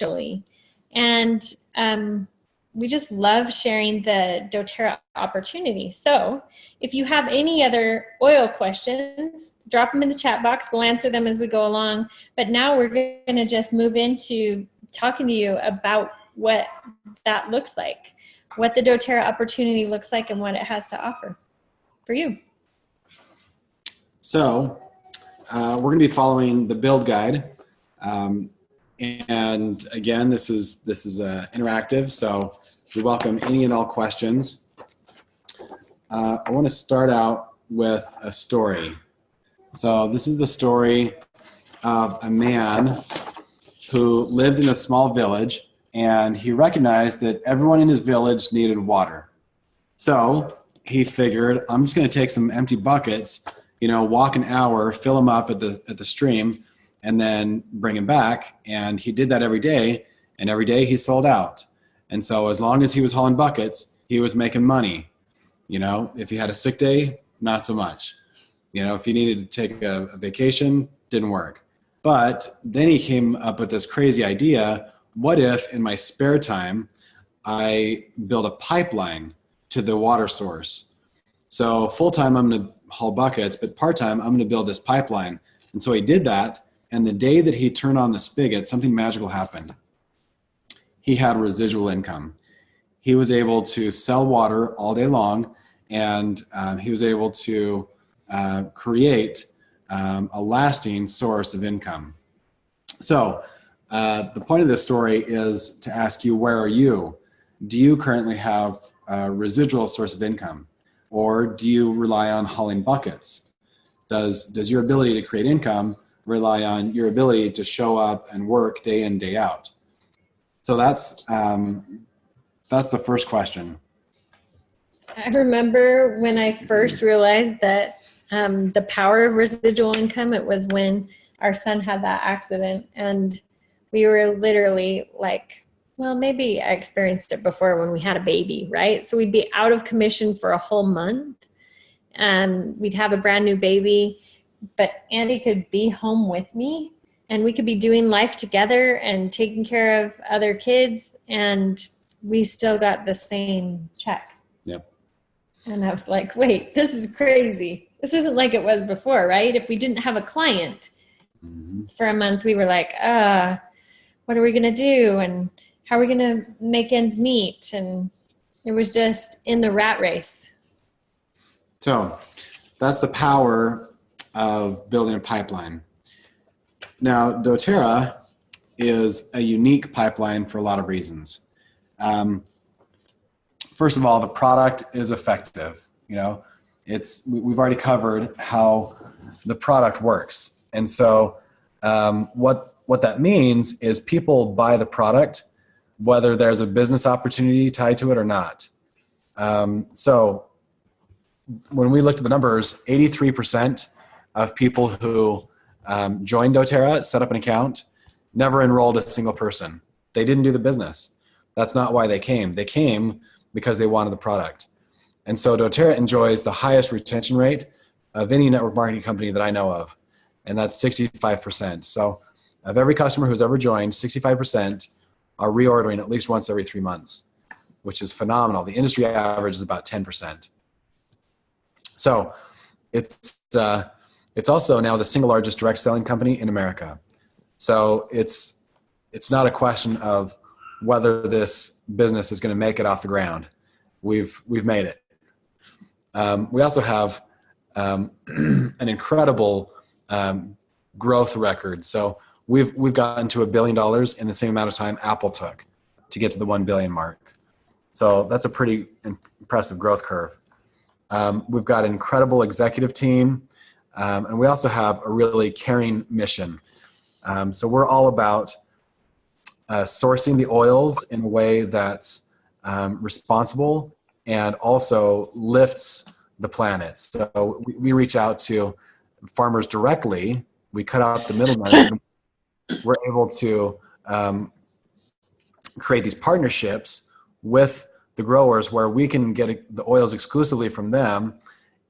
virtually. And we just love sharing the doTERRA opportunity. So if you have any other oil questions, drop them in the chat box. We'll answer them as we go along. But now we're going to just move into talking to you about what that looks like, what the doTERRA opportunity looks like, and what it has to offer for you. So we're going to be following the build guide. And again, this is interactive, so we welcome any and all questions. I want to start out with a story. So this is the story of a man who lived in a small village, and he recognized that everyone in his village needed water. So he figured, I'm just going to take some empty buckets, walk an hour, fill them up at the stream, and then bring him back. And he did that every day, and every day he sold out. And so as long as he was hauling buckets, he was making money. If he had a sick day, not so much. If he needed to take a vacation, didn't work. But then he came up with this crazy idea. What if in my spare time, I build a pipeline to the water source? So full-time, I'm going to haul buckets, but part-time, I'm going to build this pipeline. And so he did that. And the day that he turned on the spigot, something magical happened. He had residual income. He was able to sell water all day long, and he was able to create a lasting source of income. So the point of this story is to ask you, where are you? Do you currently have a residual source of income? Or do you rely on hauling buckets? Does your ability to create income rely on your ability to show up and work day in, day out? So that's the first question. I remember when I first realized that the power of residual income, it was when our son had that accident, and we were literally like, well, maybe I experienced it before when we had a baby, right? So we'd be out of commission for a whole month, and we'd have a brand new baby, but Andy could be home with me, and we could be doing life together and taking care of other kids, and we still got the same check. Yep. And I was like, wait, this is crazy. This isn't like it was before, right? If we didn't have a client for a month, we were like, what are we going to do? And how are we going to make ends meet? And it was just in the rat race. So that's the power of building a pipeline. Now, doTERRA is a unique pipeline for a lot of reasons. First of all, the product is effective. We've already covered how the product works. And so what that means is people buy the product, whether there's a business opportunity tied to it or not. So when we looked at the numbers, 83% of people who joined doTERRA, set up an account, never enrolled a single person. They didn't do the business. That's not why they came. They came because they wanted the product. And so doTERRA enjoys the highest retention rate of any network marketing company that I know of, and that's 65%. So of every customer who's ever joined, 65% are reordering at least once every 3 months, which is phenomenal. The industry average is about 10%. So it's also now the single largest direct selling company in America. So it's not a question of whether this business is going to make it off the ground. We've made it. We also have an incredible growth record. So we've gotten to $1 billion in the same amount of time Apple took to get to the 1 billion mark. So that's a pretty impressive growth curve. We've got an incredible executive team, and we also have a really caring mission. So we're all about sourcing the oils in a way that's responsible and also lifts the planet. So we reach out to farmers directly. We cut out the middleman. We're able to create these partnerships with the growers where we can get the oils exclusively from them,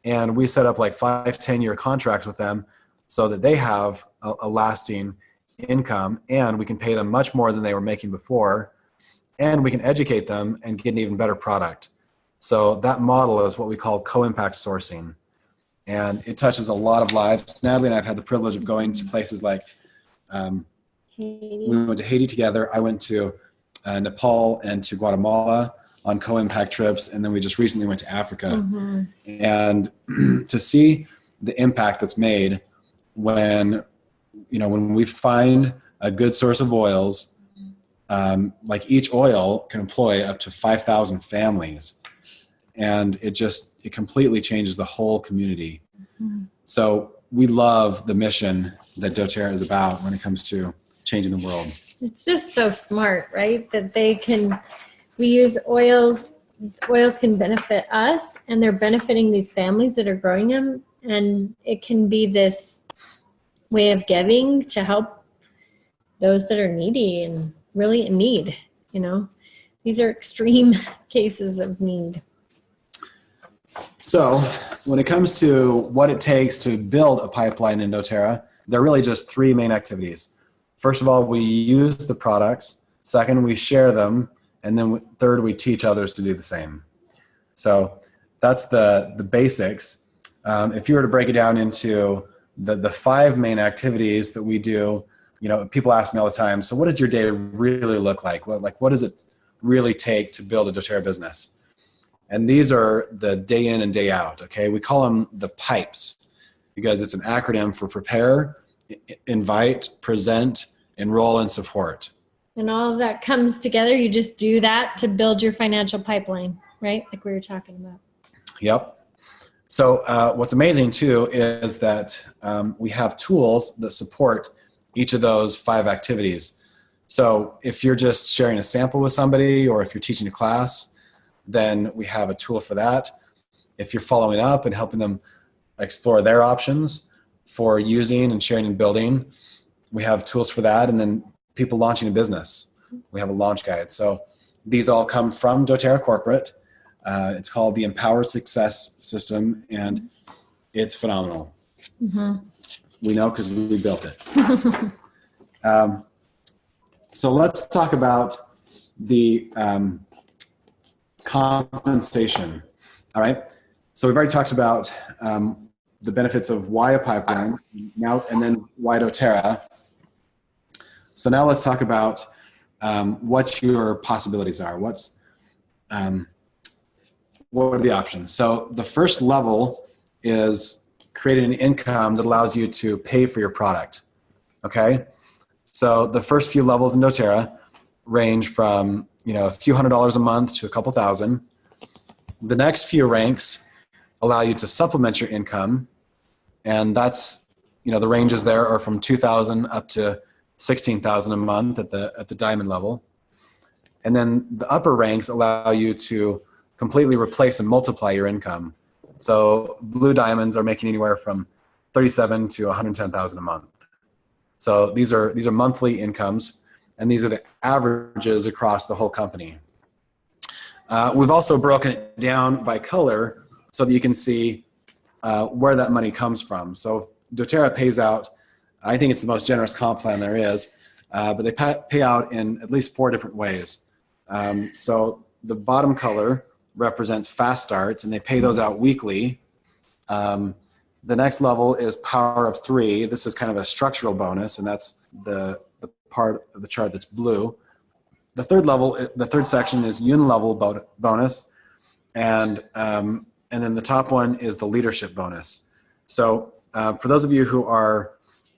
and we set up like 5-10 year contracts with them so that they have a lasting income, and we can pay them much more than they were making before, and we can educate them and get an even better product. So that model is what we call co-impact sourcing, and it touches a lot of lives. Natalie and I have had the privilege of going to places like we went to Haiti together. I went to Nepal and to Guatemala on co-impact trips, and then we just recently went to Africa. And to see the impact that's made when we find a good source of oils, like each oil can employ up to 5,000 families, and it completely changes the whole community. So we love the mission that doTERRA is about when it comes to changing the world. It's just so smart, right? That we use oils can benefit us, and they're benefiting these families that are growing them. And it can be this way of giving to help those that are needy and really in need. These are extreme cases of need. So when it comes to what it takes to build a pipeline in doTERRA, there are really just three main activities. First of all, we use the products. Second, we share them. And then third, we teach others to do the same. So that's the basics. If you were to break it down into the five main activities that we do, people ask me all the time, so what does your day really look like? What does it really take to build a doTERRA business? And these are the day in and day out, okay? We call them the pipes because it's an acronym for prepare, invite, present, enroll, and support. And all of that comes together. You just do that to build your financial pipeline, right? Like we were talking about. Yep. So what's amazing too is that we have tools that support each of those five activities. So if you're just sharing a sample with somebody, or if you're teaching a class, then we have a tool for that. If you're following up and helping them explore their options for using and sharing and building, we have tools for that. And then people launching a business, we have a launch guide. So these all come from doTERRA Corporate. It's called the Empower Success System, and it's phenomenal. We know because we built it. So let's talk about the compensation. All right. So we've already talked about the benefits of why a pipeline now, and then why doTERRA. So now let's talk about what your possibilities are. What are the options? So the first level is creating an income that allows you to pay for your product. Okay. So the first few levels in doTERRA range from a few $100s a month to a couple thousand. The next few ranks allow you to supplement your income, and that's the ranges there are from 2,000 up to 16,000 a month at the diamond level. And then the upper ranks allow you to completely replace and multiply your income. So blue diamonds are making anywhere from 37 to 110,000 a month. So these are monthly incomes, and these are the averages across the whole company. We've also broken it down by color so that you can see where that money comes from. So doTERRA pays out, I think it's the most generous comp plan there is, but they pay out in at least 4 different ways. So the bottom color represents fast starts, and they pay those out weekly. The next level is power of 3. This is kind of a structural bonus, and that's the part of the chart that's blue. The third section is unilevel bonus, and then the top one is the leadership bonus. So for those of you who are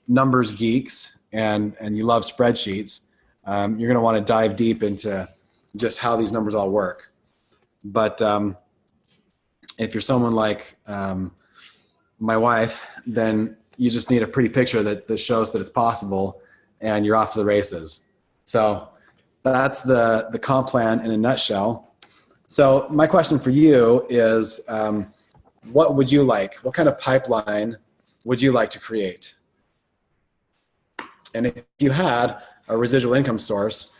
numbers geeks and you love spreadsheets, you're going to want to dive deep into just how these numbers all work. But if you're someone like my wife, then you just need a pretty picture that shows that it's possible, and you're off to the races. So that's the comp plan in a nutshell. So my question for you is, what would you like? What kind of pipeline would you like to create? And if you had a residual income source,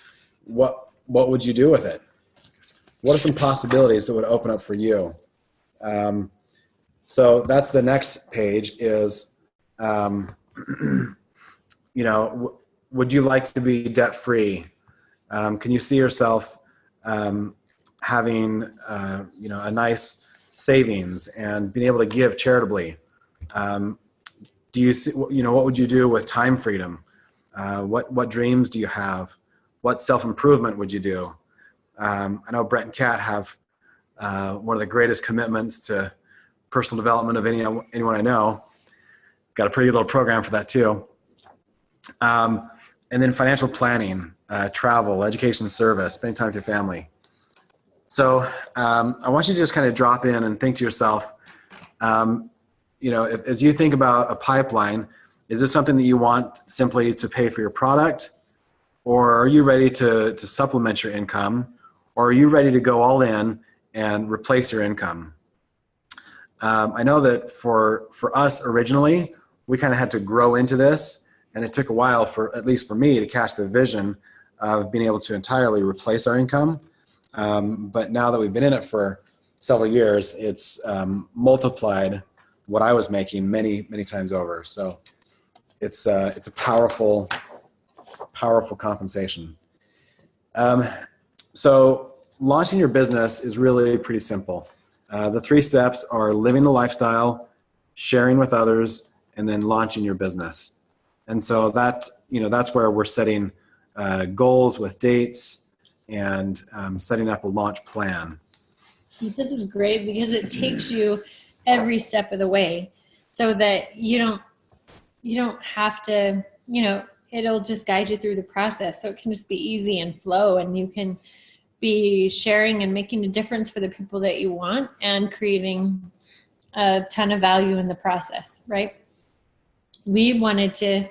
what would you do with it? What are some possibilities that would open up for you? So that's the next page is, would you like to be debt free? Can you see yourself having a nice savings and being able to give charitably? Do you see, what would you do with time freedom? What dreams do you have? What self-improvement would you do? I know Brett and Kat have one of the greatest commitments to personal development of anyone I know. Got a pretty little program for that too. And then financial planning, travel, education, service, spending time with your family. So I want you to just kind of drop in and think to yourself, as you think about a pipeline, is this something that you want simply to pay for your product? Or are you ready to supplement your income? Or are you ready to go all in and replace your income? I know that for us originally, we kind of had to grow into this. And it took a while at least for me, to catch the vision of being able to entirely replace our income. But now that we've been in it for several years, it's multiplied what I was making many, many times over. So it's a powerful, powerful compensation. So launching your business is really pretty simple. The 3 steps are living the lifestyle, sharing with others, and then launching your business. And so that's where we're setting goals with dates and setting up a launch plan. This is great because it takes you every step of the way, so that you don't have to, it'll just guide you through the process. So it can just be easy and flow, and you can be sharing and making a difference for the people that you want and creating a ton of value in the process, right? We wanted to,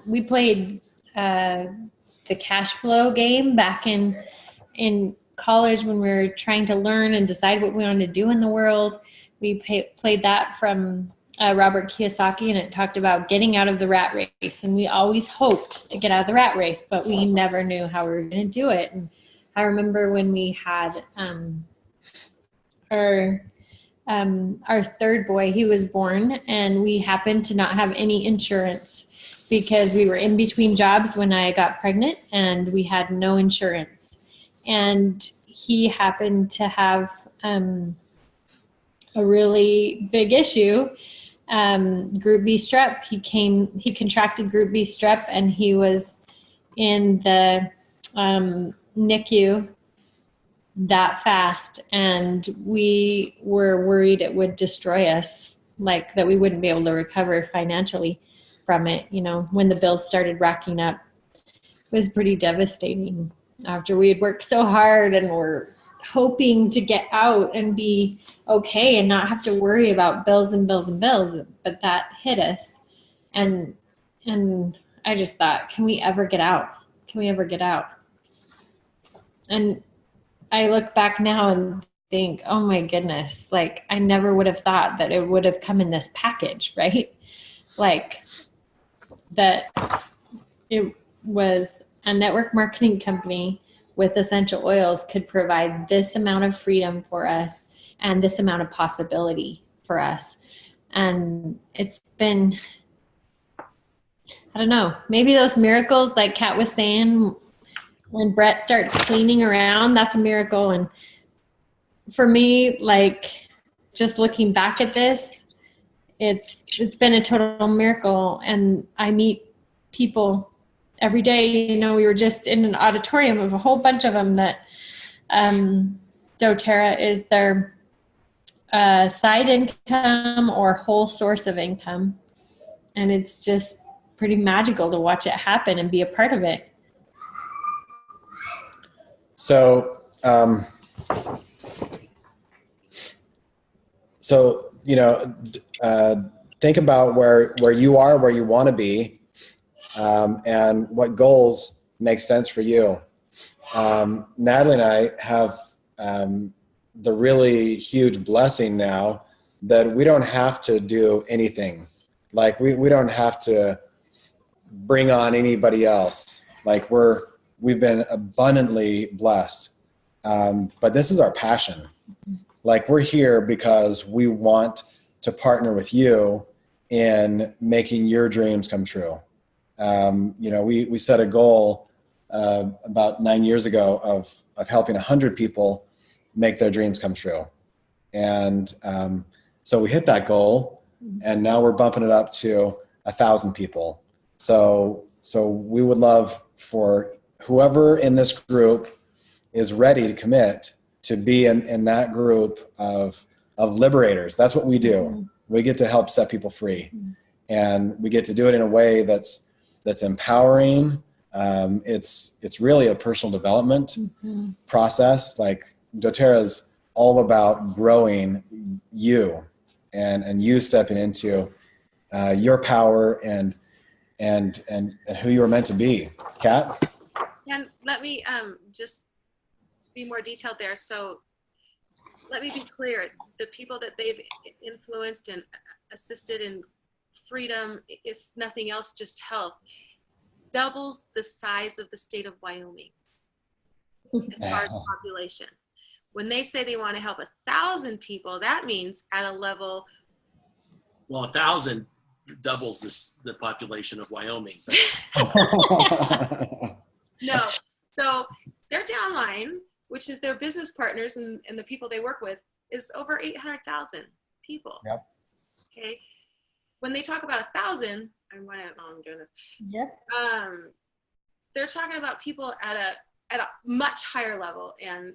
we played the cash flow game back in college when we were trying to learn and decide what we wanted to do in the world. We played that from Robert Kiyosaki, and it talked about getting out of the rat race. And we always hoped to get out of the rat race, but we never knew how we were going to do it. And I remember when we had our third boy, he was born, and we happened to not have any insurance because we were in between jobs when I got pregnant, and we had no insurance. And he happened to have a really big issue, Group B strep. He contracted Group B strep, and he was in the NICU that fast, and we were worried it would destroy us, like that we wouldn't be able to recover financially from it. When the bills started racking up, it was pretty devastating after we had worked so hard and were hoping to get out and be okay and not have to worry about bills and bills and bills. But that hit us, and I just thought, can we ever get out? Can we ever get out? And I look back now and think, oh my goodness, like I never would have thought that it would have come in this package, right? Like that it was a network marketing company with essential oils could provide this amount of freedom for us and this amount of possibility for us. And it's been, I don't know, maybe those miracles like Kat was saying, when Brett starts cleaning around, that's a miracle. And for me, like just looking back at this, it's been a total miracle. And I meet people every day. We were just in an auditorium of a whole bunch of them that doTERRA is their side income or whole source of income. And it's just pretty magical to watch it happen and be a part of it. So, think about where you are, where you want to be, and what goals make sense for you. Natalie and I have the really huge blessing now that we don't have to do anything. Like we don't have to bring on anybody else. Like we've been abundantly blessed. But this is our passion. Like we're here because we want to partner with you in making your dreams come true. We set a goal about 9 years ago of helping 100 people make their dreams come true. And so we hit that goal, and now we're bumping it up to 1,000 people. So we would love for whoever in this group is ready to commit to be in that group of liberators. That's what we do. Mm-hmm. We get to help set people free, and we get to do it in a way that's empowering. It's really a personal development process. Like doTERRA is all about growing you and you stepping into your power and who you were meant to be. Kat? And let me just be more detailed there. So let me be clear. The people that they've influenced and assisted in freedom, if nothing else, just health, doubles the size of the state of Wyoming as far as population. When they say they want to help 1,000 people, that means at a level. Well, 1,000 doubles the population of Wyoming. No, so their downline, which is their business partners and the people they work with, is over 800,000 people. Yep. Okay. When they talk about 1,000, I'm doing this. Yep. They're talking about people at a much higher level, and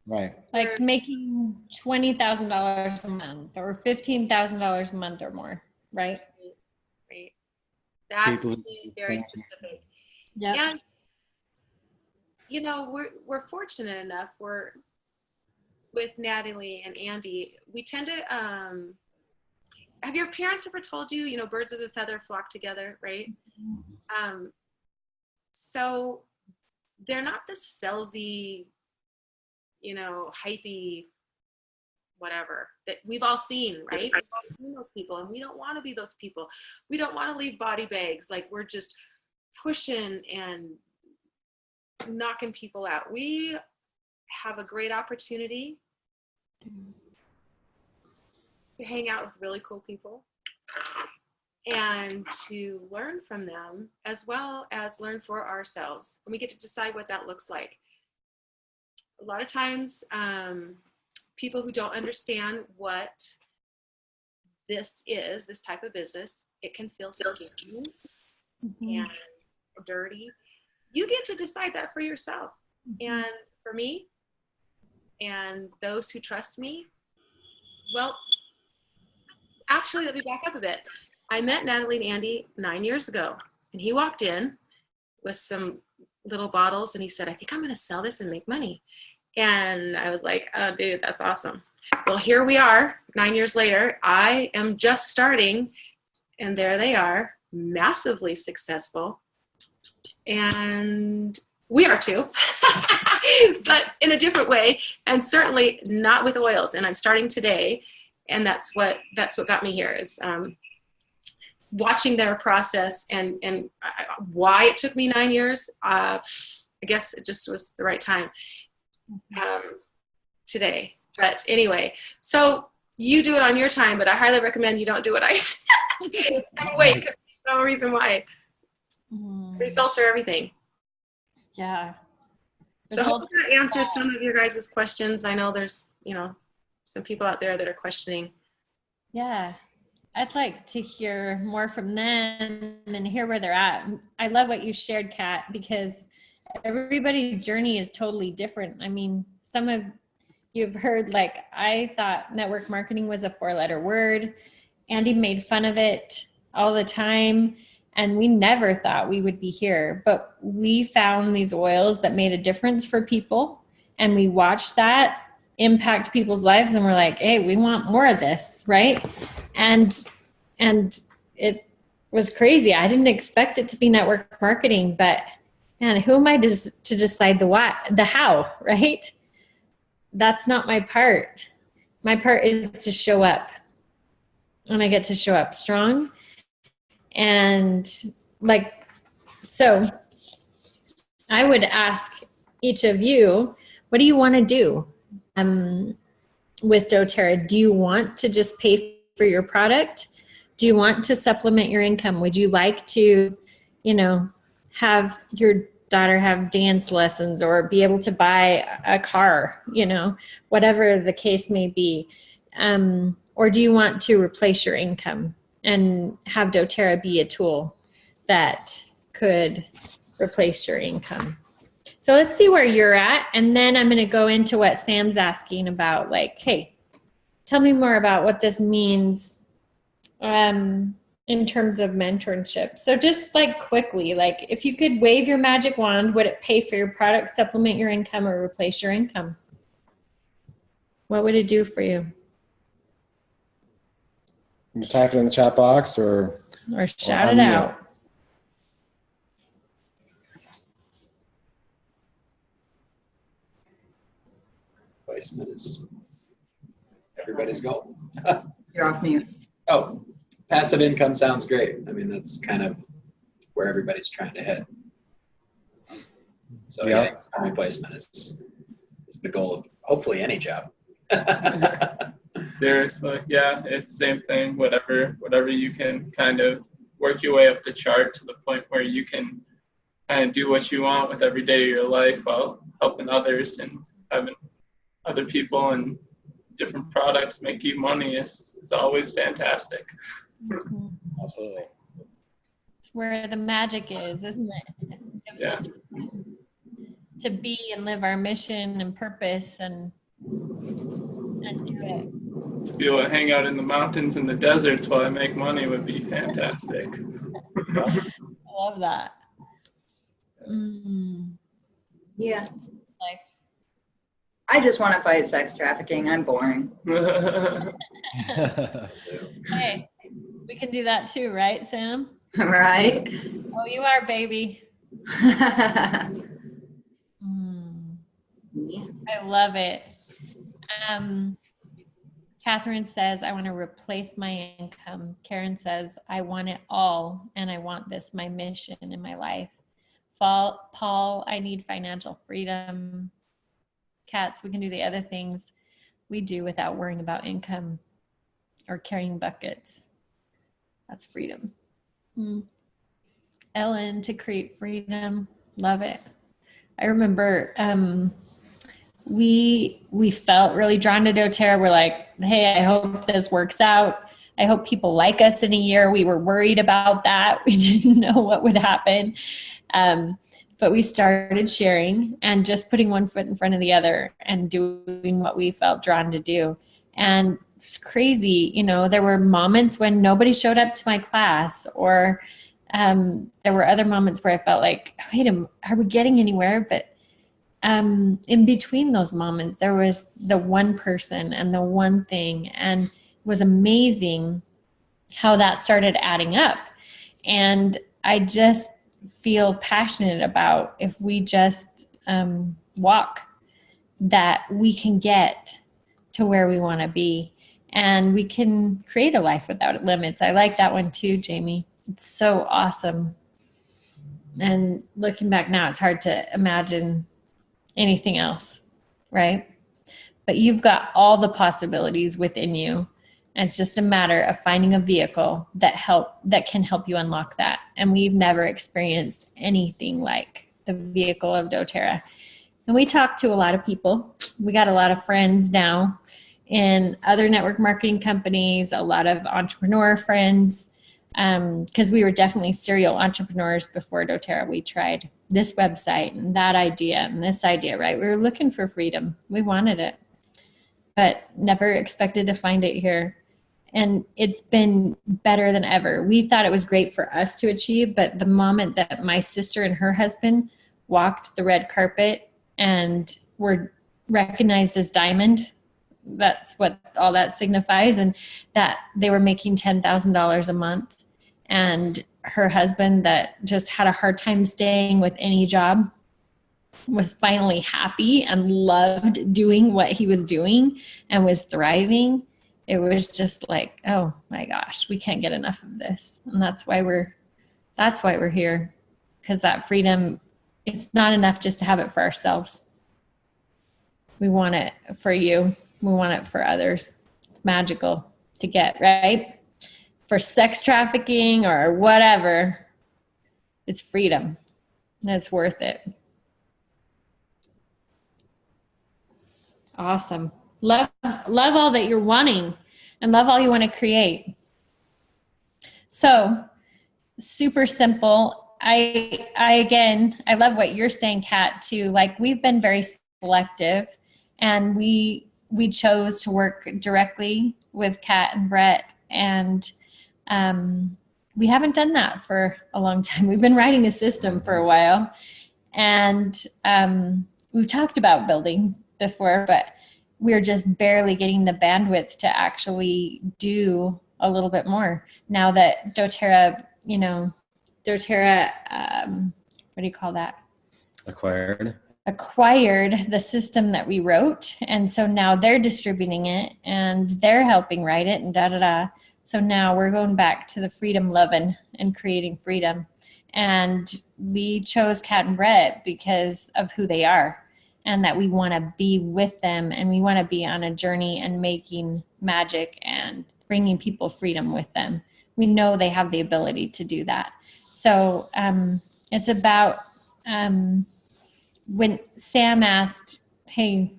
right, like making $20,000 a month or $15,000 a month or more, right? Right. That's people very specific. Yeah. And we're fortunate enough. We're with Natalie and Andy. We tend to. Have your parents ever told you, birds of a feather flock together, right? So they're not the salesy, hypey, whatever that we've all seen, right? We've all seen those people, and we don't want to be those people. We don't want to leave body bags. Like, we're just pushing and knocking people out. We have a great opportunity to hang out with really cool people and to learn from them, as well as learn for ourselves. And we get to decide what that looks like. A lot of times, people who don't understand what this type of business, it can feel sticky and dirty. You get to decide that for yourself. And for me and those who trust me, well, actually, let me back up a bit. I met Natalie and Andy 9 years ago, and he walked in with some little bottles, and he said, "I think I'm going to sell this and make money." And I was like, "Oh, dude, that's awesome." Well, here we are 9 years later. I am just starting, and there they are, massively successful. And we are too, but in a different way, and certainly not with oils. And I'm starting today. And that's what got me here is watching their process and why it took me 9 years. I guess it just was the right time today. But anyway, so you do it on your time, but I highly recommend you don't do it. And wait, because there's no reason why. Results are everything. Yeah. So hopefully that answers some of your guys' questions. I know there's, some people out there that are questioning. Yeah. I'd like to hear more from them and hear where they're at. I love what you shared, Kat, because everybody's journey is totally different. I mean, some of you've heard, like, I thought network marketing was a 4-letter word. Andy made fun of it all the time. And we never thought we would be here, but we found these oils that made a difference for people. And we watched that impact people's lives, and we're like, hey, we want more of this, right? And it was crazy. I didn't expect it to be network marketing, but man, who am I to decide the how, right? That's not my part. My part is to show up, and I get to show up strong. And so I would ask each of you, what do you want to do with doTERRA? Do you want to just pay for your product? Do you want to supplement your income? Would you like to you know, have your daughter have dance lessons or be able to buy a car, you know, whatever the case may be? Or do you want to replace your income and have doTERRA be a tool that could replace your income? So let's see where you're at. And then I'm going to go into what Sam's asking about, like, hey, tell me more about what this means in terms of mentorship. So just like quickly, like if you could wave your magic wand, would it pay for your product, supplement your income, or replace your income? What would it do for you? You can type it in the chat box or Shout it unmute. out. Placement is everybody's goal. You're off mute. Oh, passive income sounds great. I mean, that's kind of where everybody's trying to head. So Yeah. yeah, income replacement is the goal of hopefully any job. Seriously, yeah, it's same thing. Whatever you can kind of work your way up the chart to the point where you can kind of do what you want with every day of your life while helping others and having other people and different products make you money is always fantastic. Absolutely. It's where the magic is, isn't it? It gives Yeah. us to be and live our mission and purpose and do it. To be able to hang out in the mountains and the deserts while I make money would be fantastic. I love that. Yeah. Like, I just want to fight sex trafficking. I'm boring. hey, we can do that too, right, Sam? Right? Oh, you are, baby. Yeah. I love it. Catherine says, I want to replace my income. Karen says, I want it all, and I want this, my mission in my life. Paul, I need financial freedom. Cats, we can do the other things we do without worrying about income or carrying buckets. That's freedom. Ellen, to create freedom. Love it. I remember we felt really drawn to doTERRA. We're like, hey, I hope this works out. I hope people like us in a year. We were worried about that. We didn't know what would happen. But we started sharing and just putting one foot in front of the other and doing what we felt drawn to do. And it's crazy. You know, there were moments when nobody showed up to my class, or there were other moments where I felt like, wait, are we getting anywhere? But in between those moments, there was the one person and the one thing, and it was amazing how that started adding up. And I just feel passionate about, if we just walk, that we can get to where we want to be, and we can create a life without limits. I like that one too, Jamie. It's so awesome. And looking back now, it's hard to imagine anything else, right? But you've got all the possibilities within you. And it's just a matter of finding a vehicle that can help you unlock that. And we've never experienced anything like the vehicle of doTERRA. And we talk to a lot of people. We got a lot of friends now in other network marketing companies, a lot of entrepreneur friends, because we were definitely serial entrepreneurs before doTERRA. We tried this website and that idea and this idea, right? We were looking for freedom. We wanted it, but never expected to find it here. And it's been better than ever. We thought it was great for us to achieve, but the moment that my sister and her husband walked the red carpet and were recognized as diamond, that's what all that signifies, and that they were making $10,000 a month, and her husband, that just had a hard time staying with any job, was finally happy and loved doing what he was doing and was thriving. It was just like, oh my gosh, we can't get enough of this. And that's why we're here. Because that freedom, it's not enough just to have it for ourselves. We want it for you. We want it for others. It's magical to get, right? For sex trafficking or whatever, It's freedom. That's worth it. Awesome. Love all that you're wanting and love all you want to create. So super simple. I love what you're saying, Kat, too. Like, we've been very selective, and we chose to work directly with Kat and Brett, and we haven't done that for a long time. We've been writing a system for a while, and we've talked about building before, but we're just barely getting the bandwidth to actually do a little bit more now that doTERRA, what do you call that? Acquired the system that we wrote. And so now they're distributing it and they're helping write it and da-da-da. So now we're going back to the freedom loving and creating freedom. And we chose Kat and Brett because of who they are, and that we want to be with them, and we want to be on a journey and making magic and bringing people freedom with them. We know they have the ability to do that. So it's about when Sam asked, hey,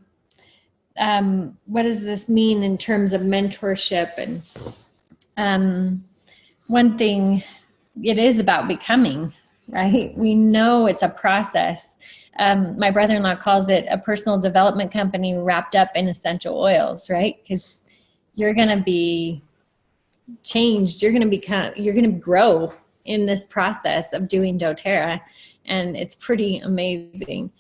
what does this mean in terms of mentorship? And one thing, it is about becoming, right? We know it's a process. My brother-in-law calls it a personal development company wrapped up in essential oils, right? Because you're going to be changed. You're going to grow in this process of doing doTERRA, and it's pretty amazing.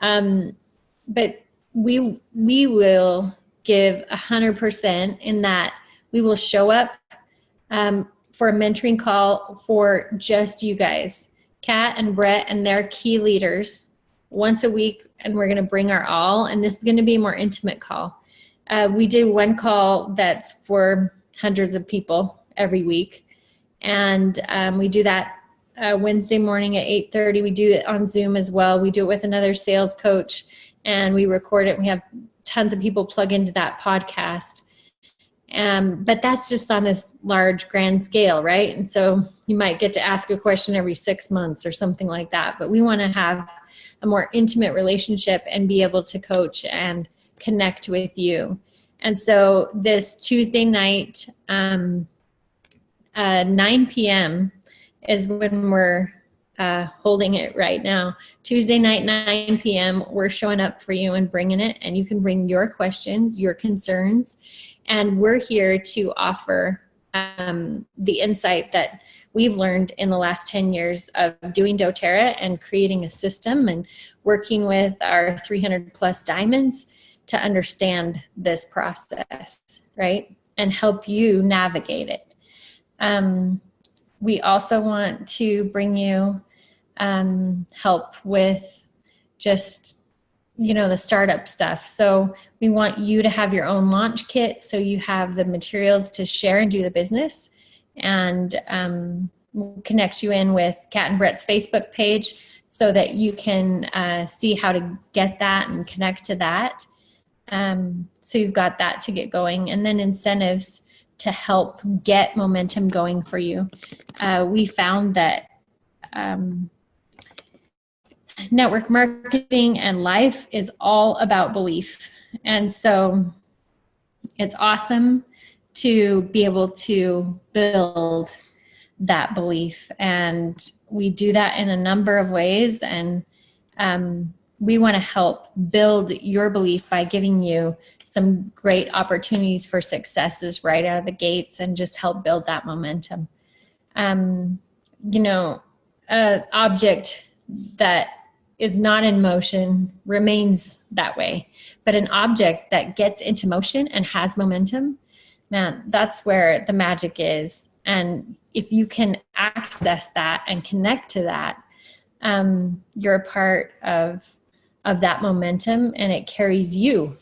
But we will give 100% in that we will show up for a mentoring call for just you guys, Kat and Brett and their key leaders, once a week, and we're going to bring our all, and this is going to be a more intimate call. We do one call that's for hundreds of people every week, and we do that Wednesday morning at 8:30. We do it on Zoom as well. We do it with another sales coach, and we record it. We have tons of people plug into that podcast. But that's just on this large, grand scale, right? And so you might get to ask a question every 6 months or something like that. But we want to have a more intimate relationship and be able to coach and connect with you. And so this Tuesday night, 9 p.m. is when we're holding it right now. Tuesday night, 9 p.m., we're showing up for you and bringing it. And you can bring your questions, your concerns. And we're here to offer the insight that we've learned in the last 10 years of doing doTERRA and creating a system and working with our 300 plus diamonds to understand this process, right? And help you navigate it. We also want to bring you help with just the startup stuff. So we want you to have your own launch kit, so you have the materials to share and do the business. And we'll connect you in with Kat and Brett's Facebook page so that you can see how to get that and connect to that. So you've got that to get going, and then incentives to help get momentum going for you. We found that network marketing and life is all about belief. And so it's awesome to be able to build that belief. And we do that in a number of ways. And we want to help build your belief by giving you some great opportunities for successes right out of the gates and just help build that momentum. An object that is not in motion remains that way. But an object that gets into motion and has momentum, man, that's where the magic is. And if you can access that and connect to that, you're a part of that momentum, and it carries you.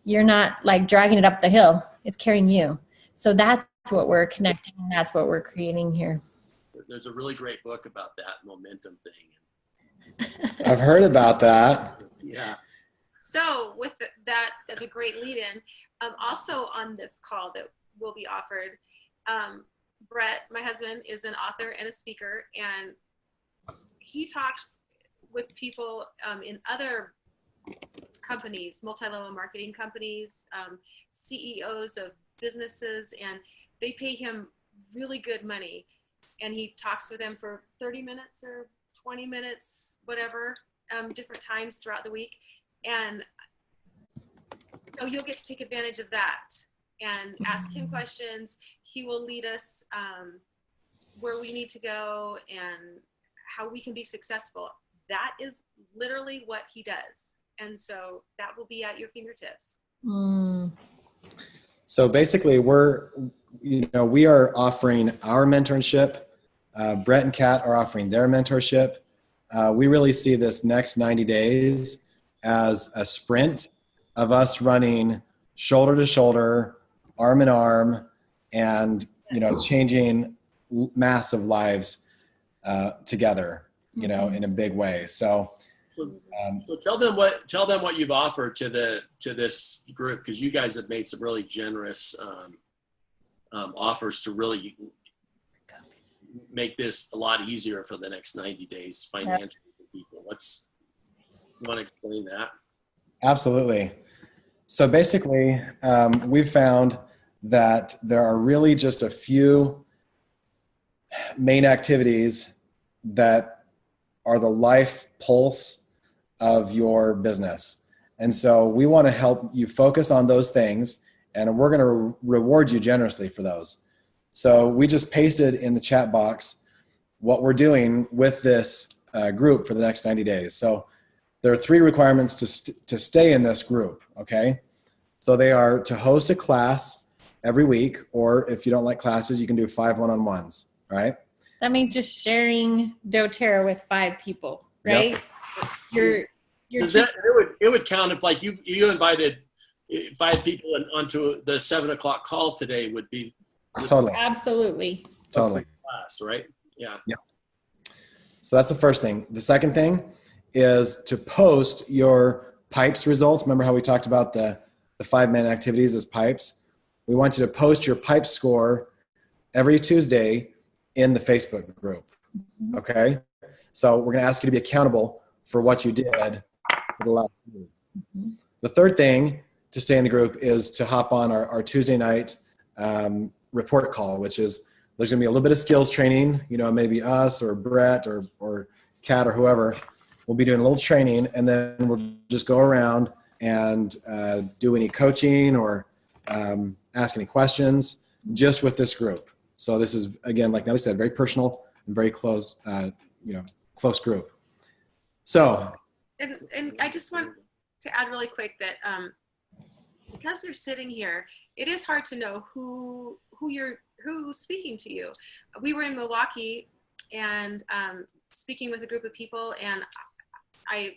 You're not like dragging it up the hill, it's carrying you. So that's what we're connecting, and that's what we're creating here. There's a really great book about that momentum thing. I've heard about that. Yeah. So with that as a great lead-in, also on this call that will be offered, Brett, my husband, is an author and a speaker, and he talks with people in other companies, multi-level marketing companies, CEOs of businesses, and they pay him really good money. And he talks with them for 30 minutes or 20 minutes, whatever, different times throughout the week. And so you'll get to take advantage of that and ask him questions. He will lead us where we need to go and how we can be successful. That is literally what he does. And so that will be at your fingertips. So basically we are offering our mentorship. Brett and Kat are offering their mentorship. We really see this next 90 days as a sprint of us running shoulder to shoulder, arm in arm, and, changing massive lives together, in a big way. So tell them what you've offered to this group, because you guys have made some really generous offers to really make this a lot easier for the next 90 days financially for people. You want to explain that? Absolutely. So basically, we've found that there are really just a few main activities that are the life pulse of your business. And so we want to help you focus on those things, and we're going to reward you generously for those. So we just pasted in the chat box what we're doing with this group for the next 90 days. So there are 3 requirements to stay in this group, okay? So they are to host a class every week, or if you don't like classes, you can do 5 one-on-ones, all right? That means just sharing doTERRA with 5 people, right? Yep. It would count if, like, you invited 5 people onto the 7 o'clock call today. Would be Totally. Absolutely. Totally. Class, right? Yeah. So that's the first thing. The second thing is to post your pipes results. Remember how we talked about the 5 main activities as pipes? We want you to post your pipe score every Tuesday in the Facebook group. Okay? So we're going to ask you to be accountable for what you did for the last week. The third thing to stay in the group is to hop on our Tuesday night report call, which is there's going to be a little bit of skills training, maybe us or Brett or Kat or whoever. We'll be doing a little training, and then we'll just go around and do any coaching or ask any questions just with this group. So this is, again, like Nellie said, very personal and very close, close group. So. And I just want to add really quick that because you're sitting here, it is hard to know who's speaking to you. We were in Milwaukee and speaking with a group of people, and I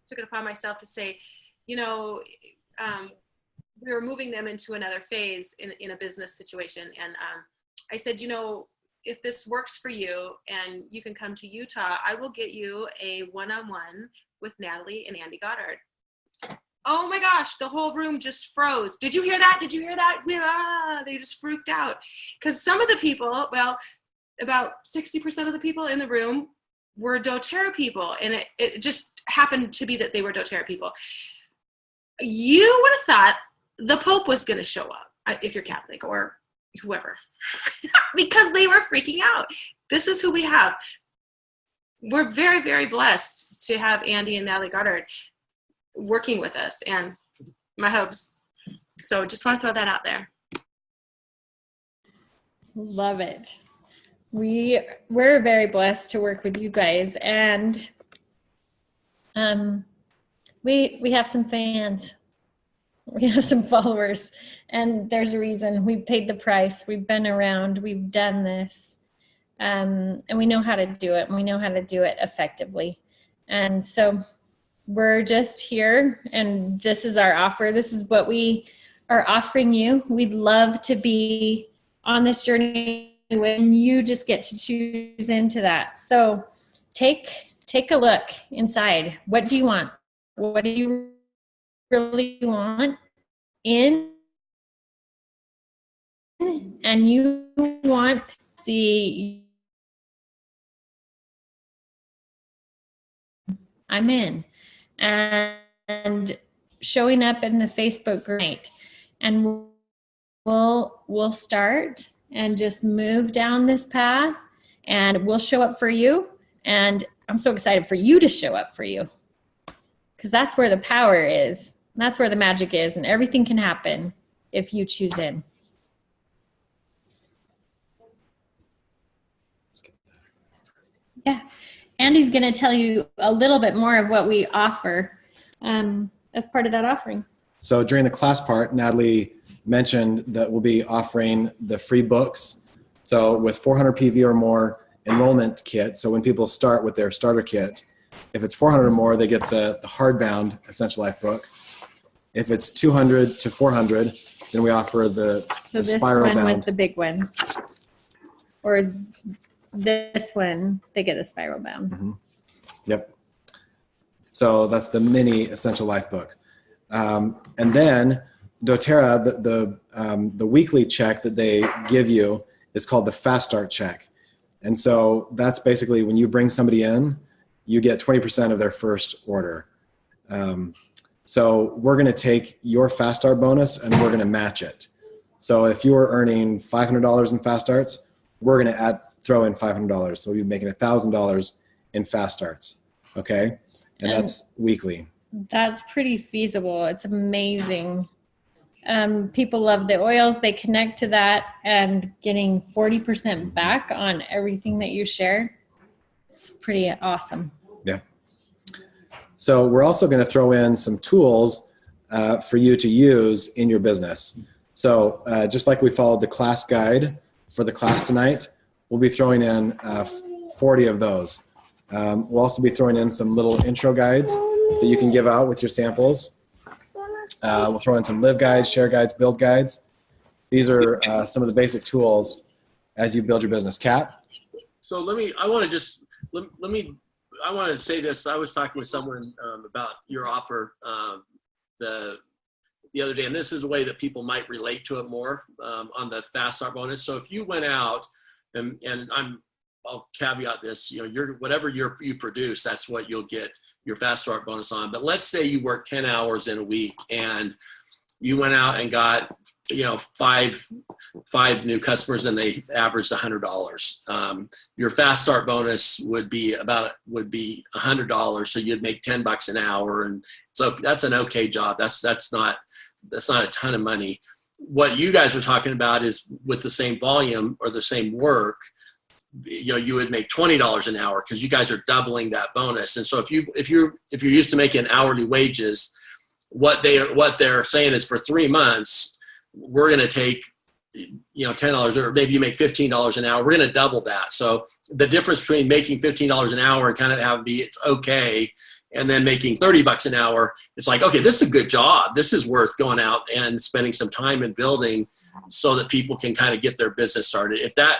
took it upon myself to say, we were moving them into another phase in a business situation. And I said, if this works for you and you can come to Utah, I will get you a one-on-one with Natalie and Andy Goddard. Oh my gosh, the whole room just froze. Did you hear that? Did you hear that? They just freaked out. Because some of the people, about 60% of the people in the room were doTERRA people. And it just happened to be that they were doTERRA people. You would have thought the Pope was going to show up, if you're Catholic or whoever, because they were freaking out. This is who we have. We're very, very blessed to have Andy and Natalie Goddard working with us, and my hopes. So just want to throw that out there. Love it. We're very blessed to work with you guys, and we have some fans. We have some followers, and there's a reason. We've paid the price. We've been around. We've done this, and we know how to do it, and we know how to do it effectively. And so we're just here, and this is our offer. This is what we are offering you. We'd love to be on this journey when you just get to choose into that. So take a look inside. What do you want? What do you really want in? And you want to see I'm in. And showing up in the Facebook group, and we'll start and just move down this path, and we'll show up for you. And I'm so excited for you to show up for you, because that's where the power is. That's where the magic is, and everything can happen if you choose in. Yeah. Andy's going to tell you a little bit more of what we offer as part of that offering. So during the class part, Natalie mentioned that we'll be offering the free books. So with 400 PV or more enrollment kit, so when people start with their starter kit, if it's 400 or more, they get the hardbound Essential Life book. If it's 200 to 400, then we offer the spiral bound. So this one was the big one. Or this one, they get the spiral bound. Mm-hmm. Yep. So that's the mini Essential Life book. And then doTERRA, the weekly check that they give you is called the Fast Start check. And so that's basically when you bring somebody in, you get 20% of their first order. So we're going to take your Fast Start bonus and we're going to match it. So if you are earning $500 in Fast Starts, we're going to throw in $500. So you're making $1,000 in Fast Starts. Okay. And that's weekly. That's pretty feasible. It's amazing. People love the oils. They connect to that, and getting 40% back on everything that you share. It's pretty awesome. Yeah. So we're also going to throw in some tools for you to use in your business. So just like we followed the class guide for the class tonight, we'll be throwing in 40 of those. We'll also be throwing in some little intro guides that you can give out with your samples. We'll throw in some live guides, share guides, build guides. These are some of the basic tools as you build your business. Kat? So I want to say this. I was talking with someone about your offer the other day, and this is a way that people might relate to it more on the Fast Start bonus. So if you went out, and I'll caveat this, whatever you produce, that's what you'll get your Fast Start bonus on. But let's say you work 10 hours in a week and you went out and got, five new customers and they averaged $100. Your Fast Start bonus would be $100. So you'd make $10 an hour. And so that's an okay job. That's not a ton of money. What you guys were talking about is with the same volume or the same work, you would make $20 an hour because you guys are doubling that bonus. And so if you're used to making hourly wages, what they're saying is for 3 months, we're going to take, $10, or maybe you make $15 an hour. We're going to double that. So the difference between making $15 an hour and kind of it's okay, and then making $30 an hour, it's like, okay, this is a good job. This is worth going out and spending some time and building so that people can kind of get their business started. If that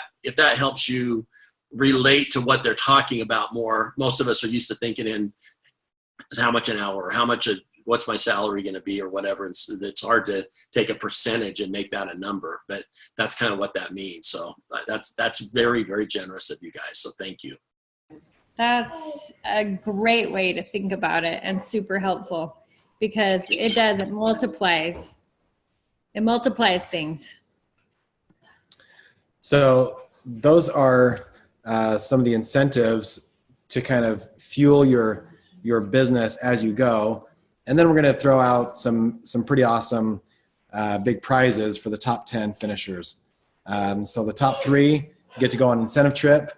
helps you relate to what they're talking about more, most of us are used to thinking in how much an hour, or what's my salary going to be, or whatever. It's hard to take a percentage and make that a number, but that's kind of what that means. So that's very, very generous of you guys. So thank you. That's a great way to think about it, and super helpful, because it multiplies things. So those are some of the incentives to kind of fuel your business as you go. And then we're going to throw out some pretty awesome big prizes for the top 10 finishers. So the top 3 get to go on an incentive trip.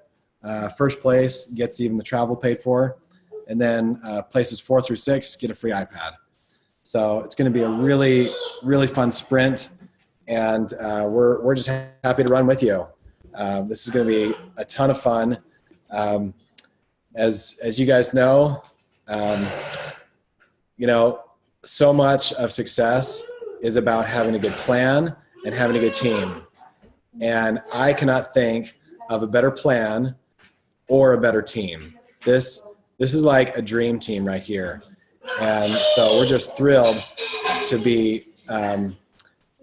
First place gets even the travel paid for. And then places 4 through 6 get a free iPad. So it's going to be a really, really fun sprint. And we're just happy to run with you. This is going to be a ton of fun. As you guys know, so much of success is about having a good plan and having a good team. And I cannot think of a better plan or a better team. This is like a dream team right here. And so we're just thrilled to be on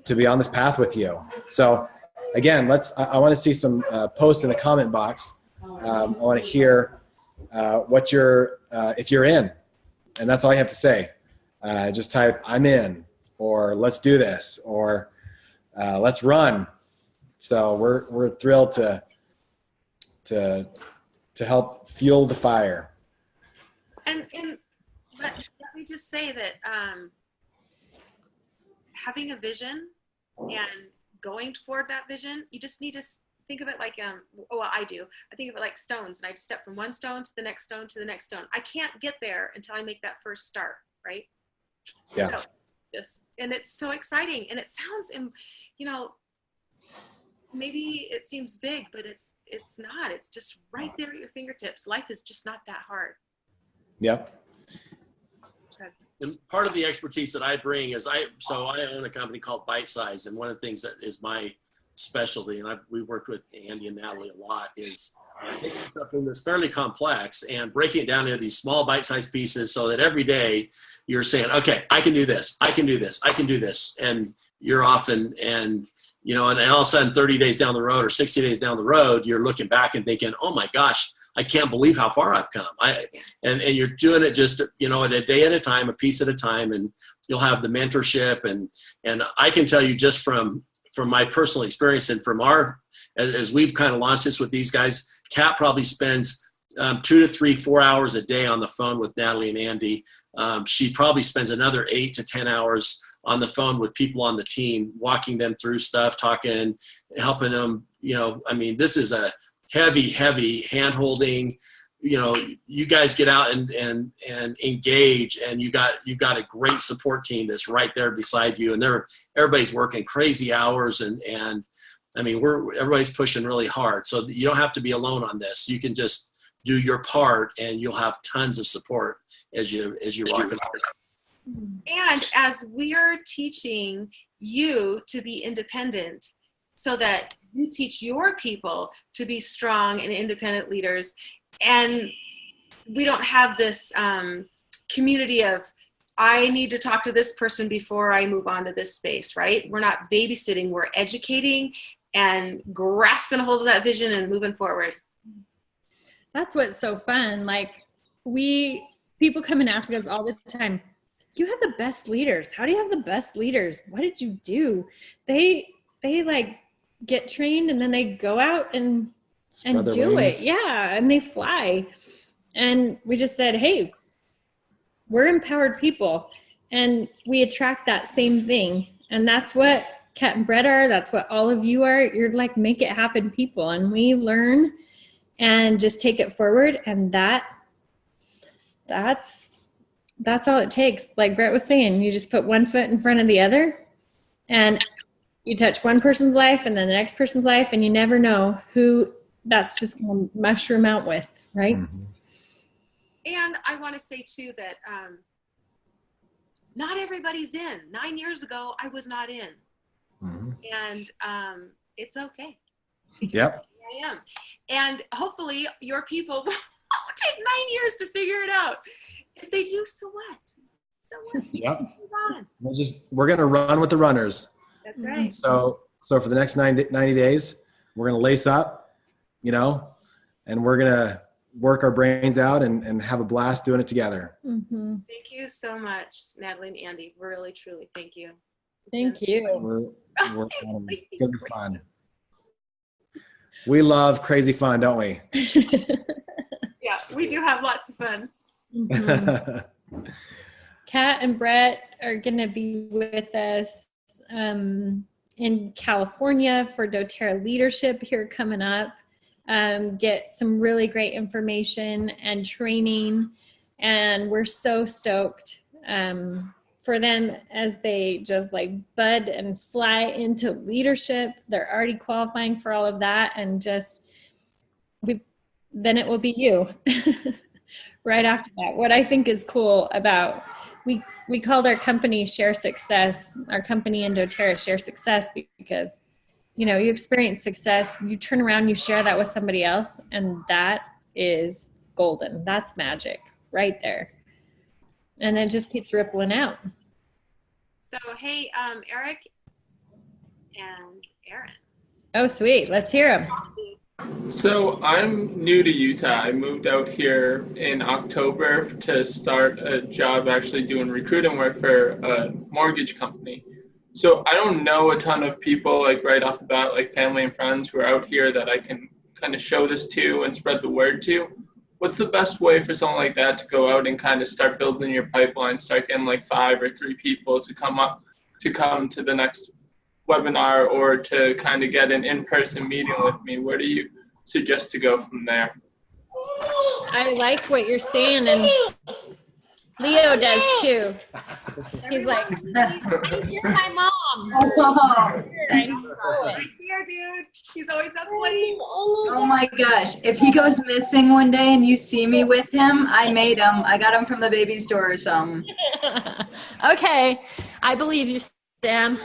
this path with you. So again, I want to see some posts in the comment box. I want to hear if you're in. and that's all you have to say. Just type "I'm in," or "Let's do this," or "Let's run." So we're thrilled to help fuel the fire. And let me just say that having a vision and going toward that vision, you just need to think of it like, well, I do. I think of it like stones, and I just step from one stone to the next stone to the next stone. I can't get there until I make that first start, right? Yeah. So and it's so exciting, and it sounds, you know, maybe it seems big, but it's not. It's just right there at your fingertips. Life is just not that hard. Yep. And part of the expertise that I bring is I own a company called Bite Size, and one of the things that is my specialty, and we worked with Andy and Natalie a lot, is taking something that's fairly complex and breaking it down into these small bite-sized pieces so that every day you're saying, okay, I can do this, I can do this, I can do this. And you're off and you know, and all of a sudden 30 days down the road or 60 days down the road, you're looking back and thinking, oh my gosh, I can't believe how far I've come. And you're doing it just, you know, a day at a time, a piece at a time, and you'll have the mentorship. And I can tell you just from my personal experience and from as we've kind of launched this with these guys, Kat probably spends 2 to 3, 4 hours a day on the phone with Natalie and Andy. She probably spends another 8 to 10 hours on the phone with people on the team, walking them through stuff, talking, helping them. You know, I mean, this is a heavy hand holding. You know, you guys get out and engage, and you've got a great support team that's right there beside you, and everybody's working crazy hours, and I mean, everybody's pushing really hard. So you don't have to be alone on this. You can just do your part, and you'll have tons of support as you rock it. And as we are teaching you to be independent, so that you teach your people to be strong and independent leaders, and we don't have this community of, I need to talk to this person before I move on to this space, right? We're not babysitting, we're educating and grasping a hold of that vision and moving forward. That's what's so fun. Like, people come and ask us all the time, you have the best leaders. How do you have the best leaders? What did you do? They like get trained, and then they go out and do it. Yeah. And they fly. And we just said, hey, we're empowered people, and we attract that same thing. And that's what Kat and Brett are. That's what all of you are. You're like, make it happen people. And we learn and just take it forward. And that's all it takes. Like Brett was saying, you just put one foot in front of the other, and you touch one person's life and then the next person's life, and you never know who that's just going to mushroom out with, right? Mm-hmm. And I want to say too that not everybody's in. 9 years ago, I was not in. Mm-hmm. And it's okay. Yep. I am. And hopefully your people will take 9 years to figure it out. If they do, so what? So what? Yep. Move on. We're going to run with the runners. That's right. So for the next 90 days, we're going to lace up, you know, and we're going to work our brains out and have a blast doing it together. Mm-hmm. Thank you so much, Natalie and Andy. Really, truly, thank you. Thank you. We're it's going to be fun. We love crazy fun, don't we? Yeah, we do have lots of fun. Mm-hmm. Kat and Brett are going to be with us in California for doTERRA leadership here coming up. Get some really great information and training, and we're so stoked for them as they just like bud and fly into leadership. They're already qualifying for all of that, and then it will be you right after that. What I think is cool about, we called our company Share Success, our company in doTERRA Share Success, because you know, you experience success, you turn around, you share that with somebody else, and that is golden. That's magic right there. And it just keeps rippling out. So, hey, Eric and Aaron. Oh, sweet. Let's hear them. So I'm new to Utah. I moved out here in October to start a job actually doing recruiting work for a mortgage company. So I don't know a ton of people like right off the bat, like family and friends who are out here that I can kind of show this to and spread the word to. What's the best way for someone like that to go out and kind of start building your pipeline, start getting like 5 or 3 people to come to the next webinar or to kind of get an in-person meeting with me? Where do you suggest to go from there? I like what you're saying, and Leo does too. He's like, you're my mom. Oh Right here, dude. He's always up late. my gosh. If he goes missing one day and you see me with him, I made him. I got him from the baby store or something. Okay, I believe you, Sam.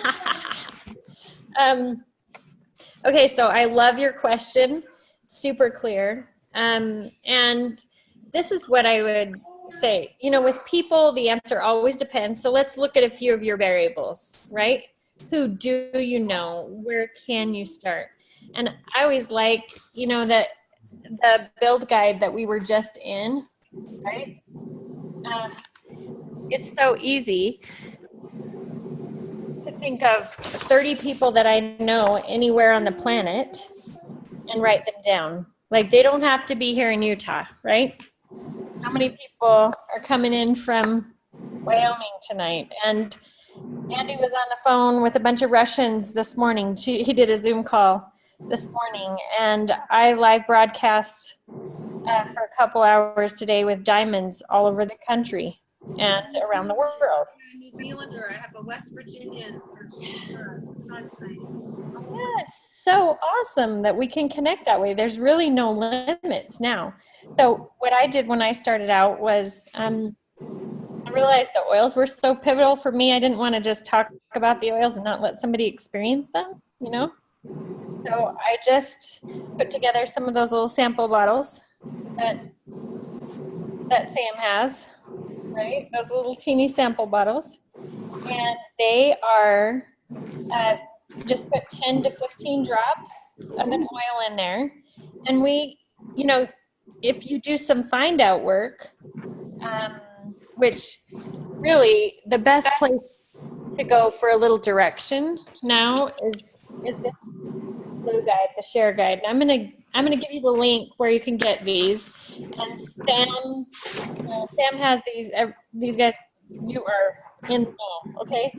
Okay, so I love your question. Super clear. And this is what I would say. You know, with people, the answer always depends. So let's look at a few of your variables, right? Who do you know? Where can you start? And I always like, you know, that the build guide that we were just in, right? It's so easy to think of 30 people that I know anywhere on the planet and write them down. Like, they don't have to be here in Utah, right? How many people are coming in from Wyoming tonight? And Andy was on the phone with a bunch of Russians this morning. He did a Zoom call this morning, and I live broadcast for a couple hours today with diamonds all over the country and around the world. A New Zealander. I have a West Virginian. On tonight. Yeah, it's so awesome that we can connect that way. There's really no limits now. So what I did when I started out was I realized the oils were so pivotal for me. I didn't want to just talk about the oils and not let somebody experience them, you know? So I just put together some of those little sample bottles that Sam has, right? Those little teeny sample bottles. And they are just put 10 to 15 drops of an oil in there. And we, you know, if you do some find out work, which really the best place to go for a little direction now is this blue guide, the share guide. And I'm gonna give you the link where you can get these. And Sam has these guys. You are in the know, okay?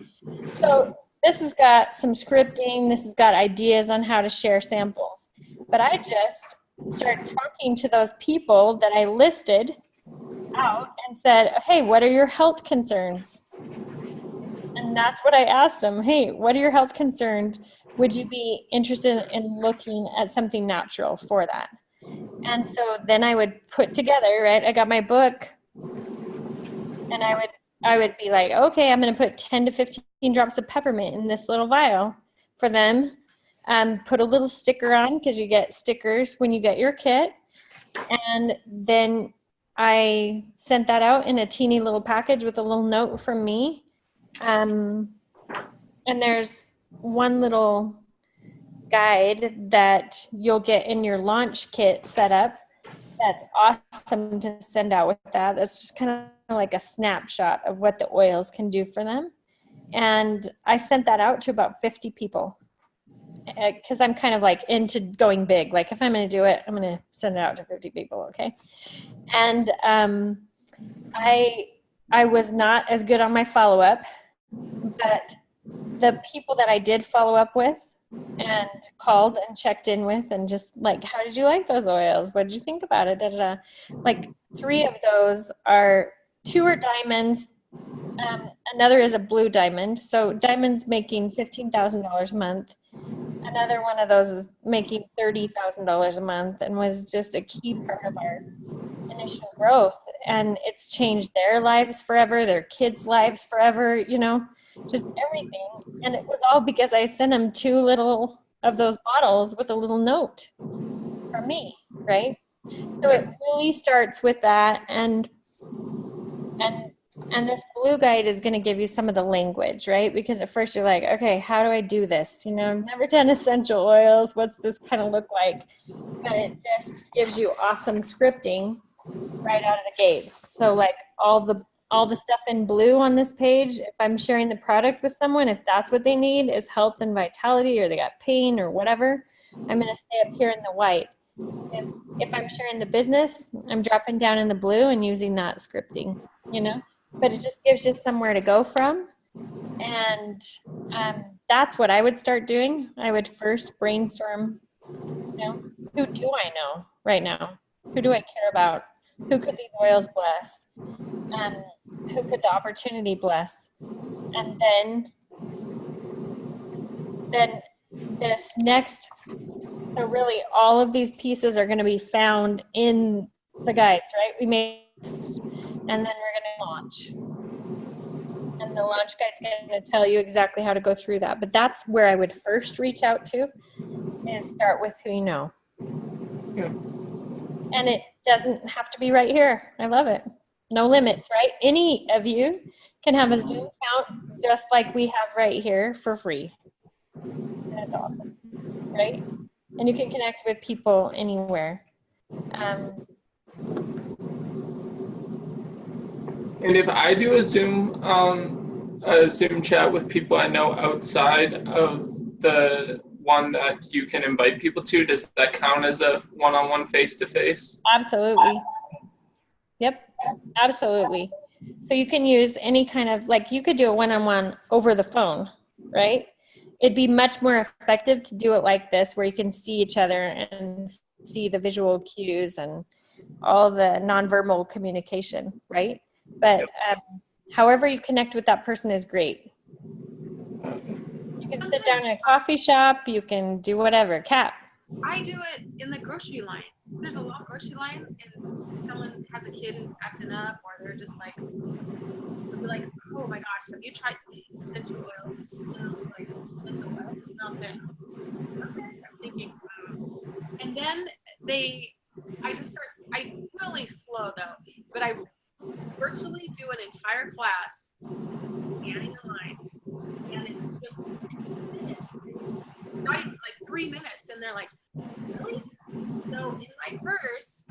So this has got some scripting. This has got ideas on how to share samples. But I just started talking to those people that I listed out and said, hey, what are your health concerns? And that's what I asked them. Hey, what are your health concerns? Would you be interested in looking at something natural for that? And so then I would put together, right? I got my book, and I would be like, okay, I'm going to put 10 to 15 drops of peppermint in this little vial for them. Put a little sticker on, because you get stickers when you get your kit. And then I sent that out in a teeny little package with a little note from me. And there's one little guide that you'll get in your launch kit set up. That's awesome to send out with that. That's just kind of like a snapshot of what the oils can do for them. And I sent that out to about 50 people, because I'm kind of like into going big. Like, if I'm going to do it, I'm going to send it out to 50 people. Okay. And I was not as good on my follow-up, but the people that I did follow up with and called and checked in with, and just like, how did you like those oils? What did you think about it? Da, da, da. Like 3 of those are, 2 are diamonds. Another is a blue diamond. So diamond's making $15,000 a month. Another one of those is making $30,000 a month, and was just a key part of our initial growth. And it's changed their lives forever, their kids' lives forever, you know, just everything. And it was all because I sent them 2 little of those bottles with a little note from me, right? So it really starts with that. And And this blue guide is going to give you some of the language, right? Because at first you're like, okay, how do I do this? You know, I've never done essential oils. What's this kind of look like? But it just gives you awesome scripting right out of the gates. So like all the stuff in blue on this page, if I'm sharing the product with someone, if that's what they need is health and vitality, or they got pain or whatever, I'm going to stay up here in the white. If I'm sharing the business, I'm dropping down in the blue and using that scripting, you know, but it just gives you somewhere to go from. And that's what I would start doing. I would first brainstorm, you know, who do I know right now? Who do I care about? Who could these oils bless? Who could the opportunity bless? And then this next, so really all of these pieces are going to be found in the guides, right? We made, and then we're going to launch. And the launch guide's going to tell you exactly how to go through that. But that's where I would first reach out to, is start with who you know. And it doesn't have to be right here. I love it. No limits, right? Any of you can have a Zoom account just like we have right here for free. That's awesome, right? And you can connect with people anywhere. And if I do a Zoom chat with people I know outside of the one that you can invite people to, does that count as a one-on-one face-to-face? Absolutely. Yep, absolutely. So you can use any kind of, like you could do a one-on-one over the phone, right? It'd be much more effective to do it like this, where you can see each other and see the visual cues and all the nonverbal communication, right? But however you connect with that person is great. You can sit down in a coffee shop, you can do whatever. Kat. I do it in the grocery line. There's a long grocery line, and someone has a kid who's acting up, or they're just like, they'll be like, oh my gosh, have you tried essential oils? And I was like, essential oils? And I'll say, okay. I'm thinking, and then I'm really slow though, but I virtually do an entire class standing in line, and it's just not even like 3 minutes, and they're like, really? So in my purse,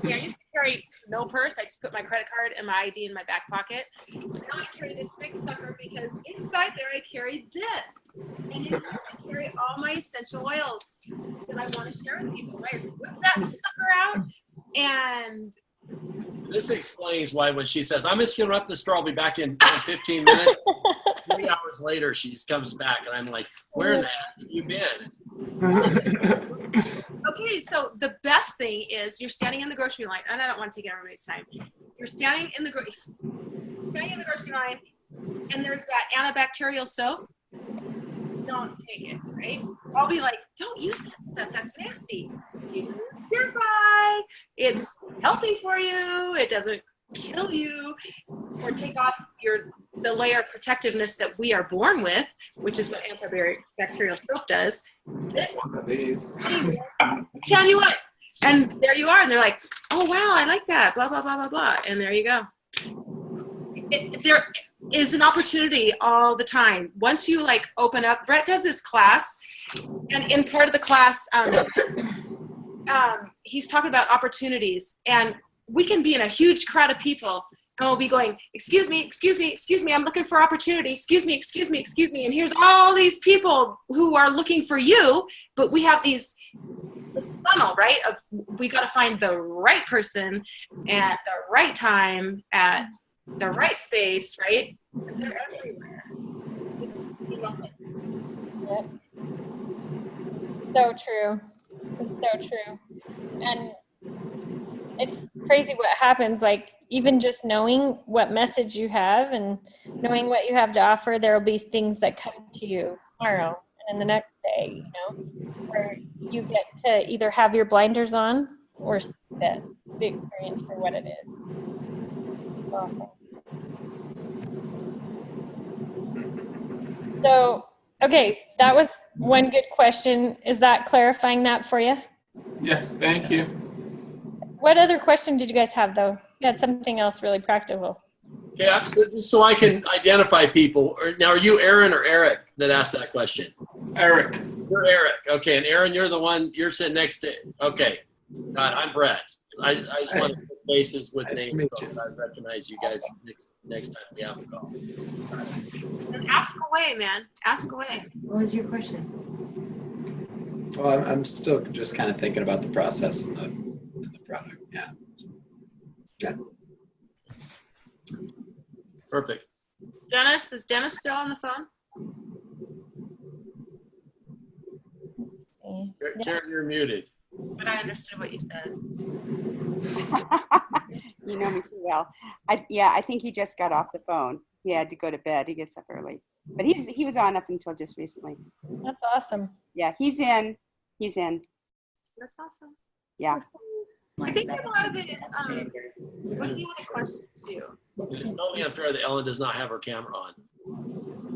I used to carry no purse. I just put my credit card and my ID in my back pocket. Now I carry this big sucker because inside there I carry this. And inside I carry all my essential oils that I want to share with people. I just whip that sucker out, and This explains why when she says, I'm just going to run up the store, I'll be back in 15 minutes. 3 hours later, she comes back, and I'm like, where in the heck have you been? okay, so the best thing is you're standing in the grocery line, and I don't want to take everybody's time. You're standing in the grocery line, and there's that antibacterial soap. Don't take it, right? I'll be like, don't use that stuff. That's nasty. Use Purify. It's healthy for you. It doesn't kill you or take off the layer of protectiveness that we are born with, which is what antibacterial soap does. This, tell you what, and there you are, and they're like, oh wow, I like that, blah blah blah blah blah, and there you go. There is an opportunity all the time. Once you like open up, Brett does this class, and in part of the class, he's talking about opportunities, and we can be in a huge crowd of people, and we'll be going, excuse me, I'm looking for opportunity, excuse me, and here's all these people who are looking for you, but we have this funnel, right, of we got to find the right person at the right time at the right space, right? They're everywhere. Just love it. Yep. So true. It's so true. And it's crazy what happens, like even just knowing what message you have and knowing what you have to offer, there will be things that come to you tomorrow and the next day, you know, where you get to either have your blinders on or see the experience for what it is. Awesome. So, okay, that was one good question. Is that clarifying that for you? Yes, thank you. What other question did you guys have, though? You had something else really practical. Yeah, so I can identify people. Now, are you Aaron or Eric that asked that question? Eric. You're Eric. Okay, and Aaron, you're the one, you're sitting next to, okay. God, I'm Brett. I just want to put faces with Nice to names meet so you. that I recognize you guys next time we have a call. And ask away, man. Ask away. What was your question? Well, I'm still just kind of thinking about the process and the product. Yeah. Yeah. Perfect. Dennis, is Dennis still on the phone? Karen, you're muted. But I understood what you said. You know me too well. I think he just got off the phone. He had to go to bed. He gets up early, but he was on up until just recently. That's awesome. Yeah, he's in. He's in. That's awesome. Yeah. I think a lot of it is, what do you want to question too? It's totally unfair that Ellen does not have her camera on.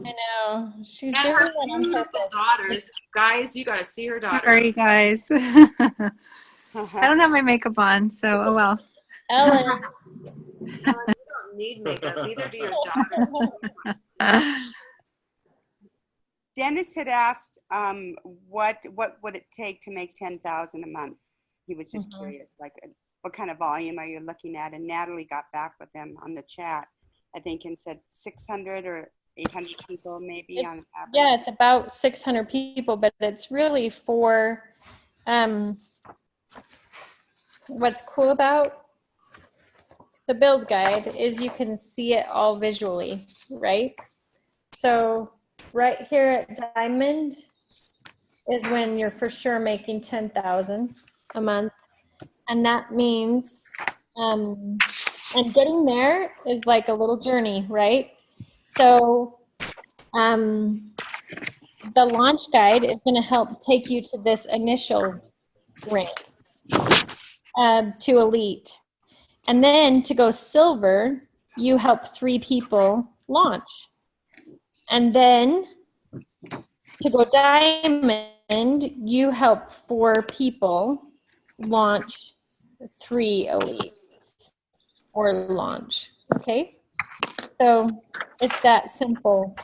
I know. She's And doing her it on beautiful purpose. daughters. Guys, you got to see her daughter. Sorry, guys. I don't have my makeup on, so oh well. Ellen, Ellen, you don't need makeup. Neither do your daughters. Dennis had asked, what would it take to make 10,000 a month? He was just curious, like, what kind of volume are you looking at? And Natalie got back with him on the chat, I think, and said 600 or 800 people maybe on average. yeah, it's about 600 people, but it's really for, what's cool about the build guide is you can see it all visually, right? So right here at Diamond is when you're for sure making 10,000 a month. And that means, and getting there is like a little journey, right? So the launch guide is going to help take you to this initial rank, to elite. And then to go silver, you help 3 people launch. And then to go diamond, you help 4 people launch 3 elites or launch. Okay? So it's that simple.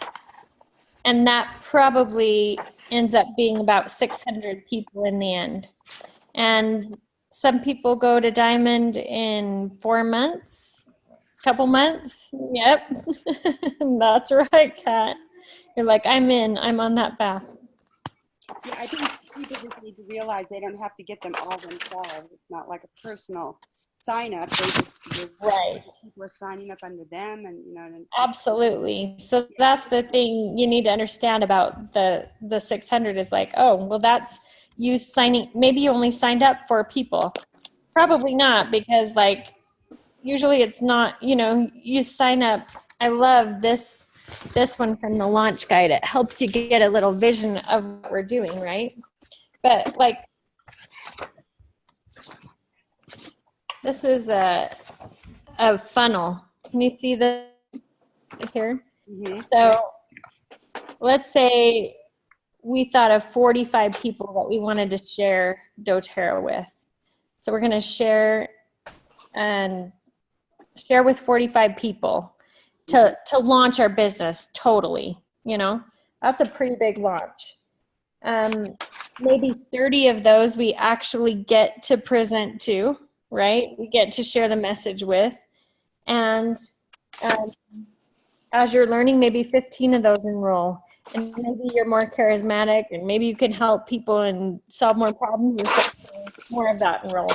And that probably ends up being about 600 people in the end. And some people go to diamond in 4 months, couple months. Yep. That's right, Kat. You're like, I'm in, I'm on that path. Yeah, I think people just need to realize they don't have to get them all themselves. It's not like a personal sign up. They just, Right. people are signing up under them, and you know. And Absolutely. So that's the thing you need to understand about the 600 is like, oh, well, that's you signing. Maybe you only signed up 4 people. Probably not, because like usually it's not. You know, you sign up. I love this one from the launch guide. It helps you get a little vision of what we're doing, right? But like, this is a funnel. Can you see the here? mm-hmm. So let's say we thought of 45 people that we wanted to share doTERRA with. So we're going to share with 45 people to launch our business totally. You know, that's a pretty big launch. Maybe 30 of those we actually get to present to, right? We get to share the message with. And as you're learning, maybe 15 of those enroll. And maybe you're more charismatic, and maybe you can help people and solve more problems, and so more of that enroll.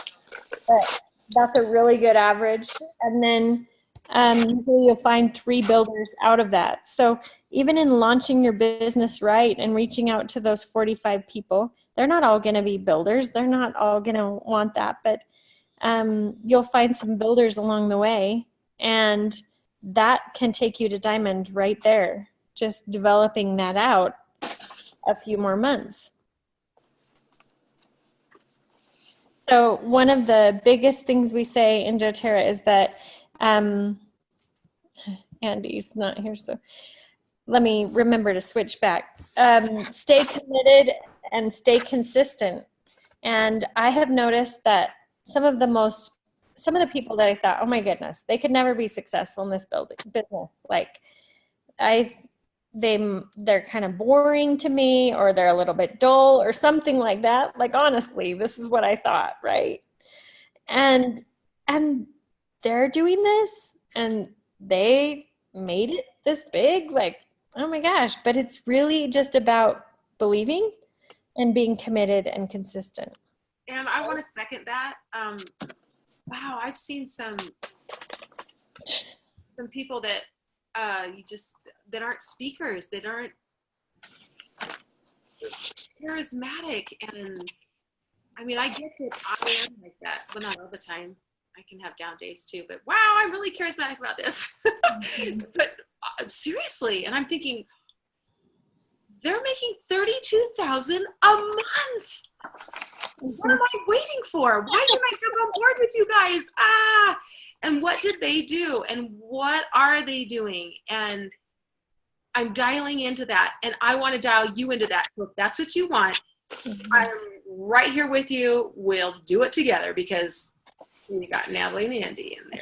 But that's a really good average. And then usually you'll find 3 builders out of that. So even in launching your business right and reaching out to those 45 people, they're not all going to be builders. They're not all going to want that. But you'll find some builders along the way, and that can take you to diamond right there, just developing that out a few more months. So one of the biggest things we say in doTERRA is that Andy's not here, so let me remember to switch back. Stay committed and stay consistent. And I have noticed that some of the most some of the people that I thought, oh my goodness, they could never be successful in this business. Like they're kind of boring to me, or they're a little bit dull or something like that. Like, honestly, this is what I thought, right? And they're doing this and they made it this big. Like, oh my gosh, but it's really just about believing and being committed and consistent. And I want to second that. Wow, I've seen some people that that aren't speakers, that aren't charismatic. And I mean, I get that I am like that, but not all the time. I can have down days too, but wow, I'm really charismatic about this. But seriously, and I'm thinking, they're making $32,000 a month. What am I waiting for? Why didn't I jump on board with you guys? And what did they do? And what are they doing? And I'm dialing into that. And I want to dial you into that. So if that's what you want, I'm right here with you. We'll do it together, because we got Natalie and Andy in there.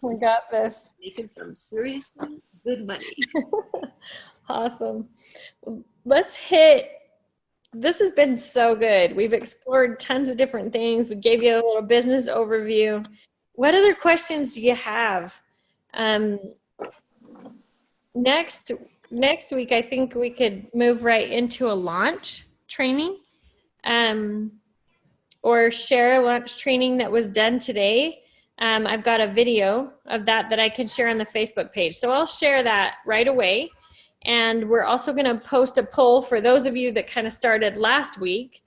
We got this. Making some seriously good money. Awesome. Let's hit. This has been so good. We've explored tons of different things. We gave you a little business overview. What other questions do you have? Next week, I think we could move right into a launch training, or share a launch training that was done today. I've got a video of that I can share on the Facebook page. So I'll share that right away. And we're also going to post a poll for those of you that kind of started last week.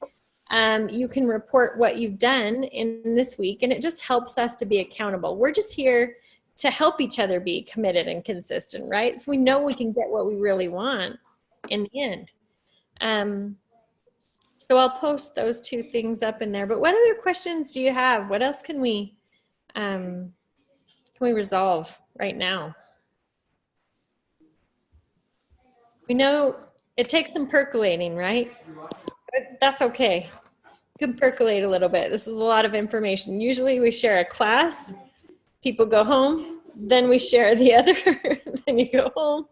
You can report what you've done in this week, and it just helps us to be accountable. We're just here to help each other be committed and consistent, right? So we know we can get what we really want in the end. So I'll post those two things up in there. But what other questions do you have? What else can we resolve right now? We know it takes some percolating, right? But that's okay. You can percolate a little bit. This is a lot of information. Usually we share a class, people go home, then we share the other, then you go home,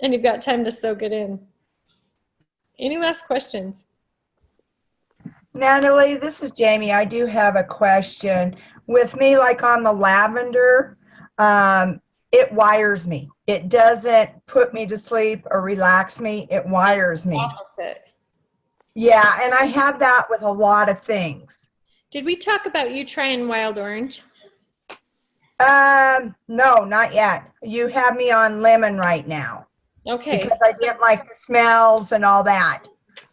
and you've got time to soak it in. Any last questions? Natalie, this is Jamie. I do have a question. With me, like on the lavender, it wires me. It doesn't put me to sleep or relax me. It wires me. Opposite. Yeah, and I have that with a lot of things. Did we talk about you trying wild orange? No, not yet. You have me on lemon right now. Okay. Because I didn't like the smells and all that.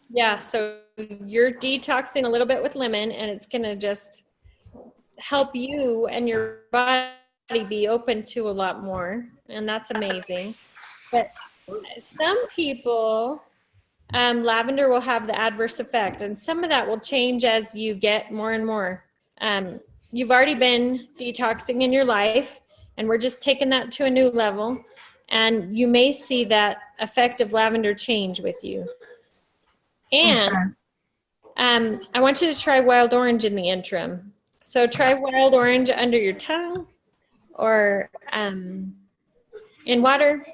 Yeah, so you're detoxing a little bit with lemon, and it's going to just help you and your body be open to a lot more, and that's amazing. But some people, lavender will have the adverse effect, and some of that will change as you get more and more. You've already been detoxing in your life, and we're just taking that to a new level, and you may see that effect of lavender change with you. And I want you to try wild orange in the interim. So try wild orange under your tongue, or in water.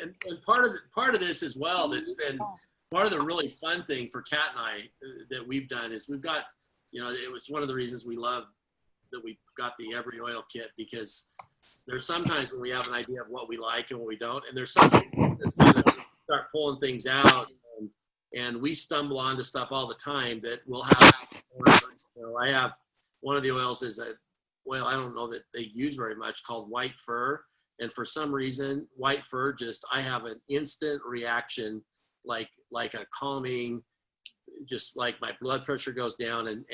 And part of this as well, that's been part of the really fun thing for Kat and I that we've done, is we've got, it was one of the reasons we love that we got the Every Oil Kit, because there's sometimes when we have an idea of what we like and what we don't, and there's something that's kind of start pulling things out, and we stumble onto stuff all the time that we'll have. I have one of the oils is a oil I don't know that they use very much, called white fir, and for some reason white fir, I have an instant reaction, like a calming, just like my blood pressure goes down, and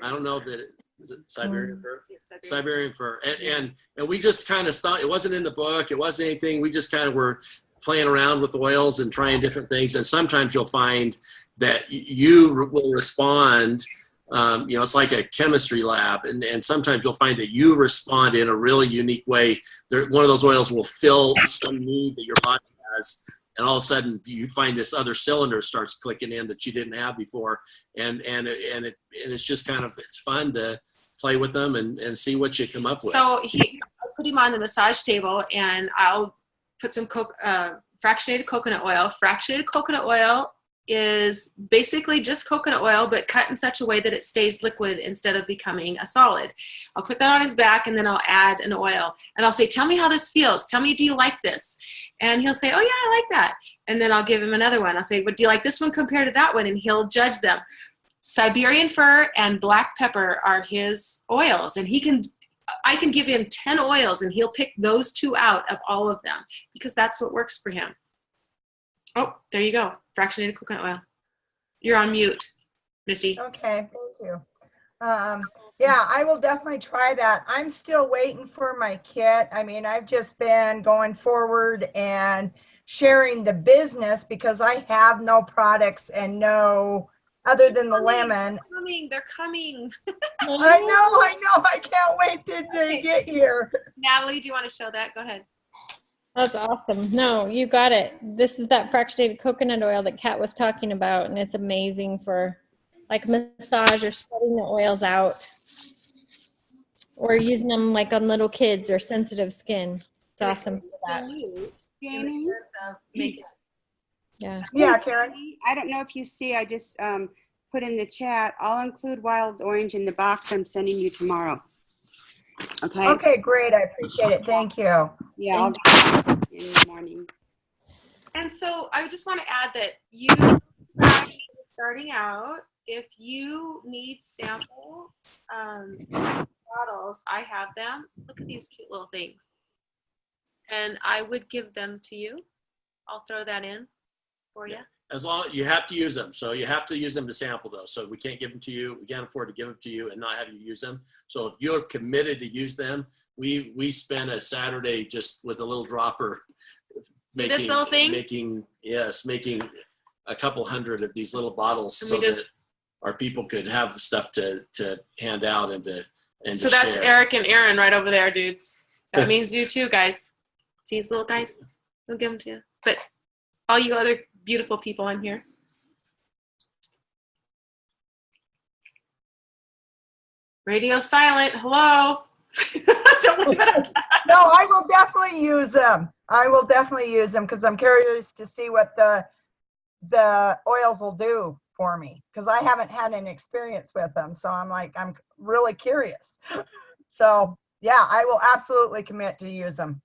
I don't know that is it Siberian fir? Siberian fir, and we just kind of stopped. It wasn't in the book, it wasn't anything. We just kind of were playing around with oils and trying different things, and sometimes you'll find that you will respond. It's like a chemistry lab, and sometimes you'll find that you respond in a really unique way. One of those oils will fill some need that your body has, and all of a sudden you find this other cylinder starts clicking in that you didn't have before, and it's just kind of, it's fun to play with them and see what you come up with. So I put him on the massage table, and I'll put some fractionated coconut oil. Fractionated coconut oil is basically just coconut oil, but cut in such a way that it stays liquid instead of becoming a solid. I'll put that on his back, and then I'll add an oil, and I'll say, tell me how this feels. Tell me, do you like this? And he'll say, oh yeah, I like that. And then I'll give him another one. I'll say, but do you like this one compared to that one? And he'll judge them. Siberian fir and black pepper are his oils, and I can give him 10 oils, and he'll pick those 2 out of all of them, because that's what works for him. Oh, there you go. Fractionated coconut oil. You're on mute, Missy. Okay, thank you. Yeah, I will definitely try that. I'm still waiting for my kit. I mean, I've just been going forward and sharing the business because I have no products and no, other than the lemon. They're coming. I know. I can't wait till they get here. Natalie, do you want to show that? Go ahead. That's awesome. No, you got it. This is that fractionated coconut oil that Kat was talking about, and it's amazing for like massage or spreading the oils out, or using them like on little kids or sensitive skin. It's awesome for that. Jamie? Yeah, Karen. I don't know if you see, I just put in the chat, I'll include wild orange in the box I'm sending you tomorrow. Okay. Okay, great. I appreciate it. Thank you. Yeah, I'll do that in the morning. And so I just want to add that you starting out, if you need sample bottles, I have them. Look at these cute little things. And I would give them to you. I'll throw that in for you. As long you have to use them, so you have to use them to sample those. So we can't give them to you. We can't afford to give them to you and not have you use them. So if you're committed to use them, we spend a Saturday just with a little dropper making this little thing? making a couple hundred of these little bottles so that our people could have stuff to hand out and to so that's share. Eric and Aaron right over there, dudes. That means you too, guys. See these little guys? We'll give them to you. But all you other beautiful people on here. Radio silent. Hello. Don't worry about that. No, I will definitely use them. I will definitely use them because I'm curious to see what the oils will do for me, because I haven't had an experience with them. So I'm really curious. So yeah, I will absolutely commit to use them.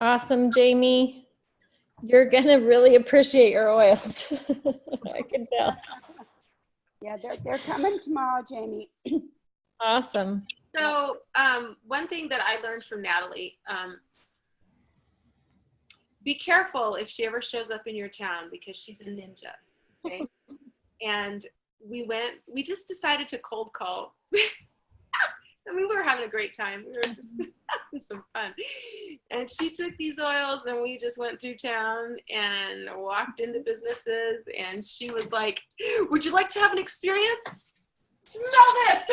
Awesome, Jamie. You're gonna really appreciate your oils. I can tell. Yeah, they're coming tomorrow, Jamie. Awesome. So one thing that I learned from Natalie, be careful if she ever shows up in your town, because she's a ninja. Okay. And we just decided to cold call. I mean, we were having a great time. We were just having some fun. And she took these oils, and we just went through town and walked into businesses. And she was like, would you like to have an experience? Smell this.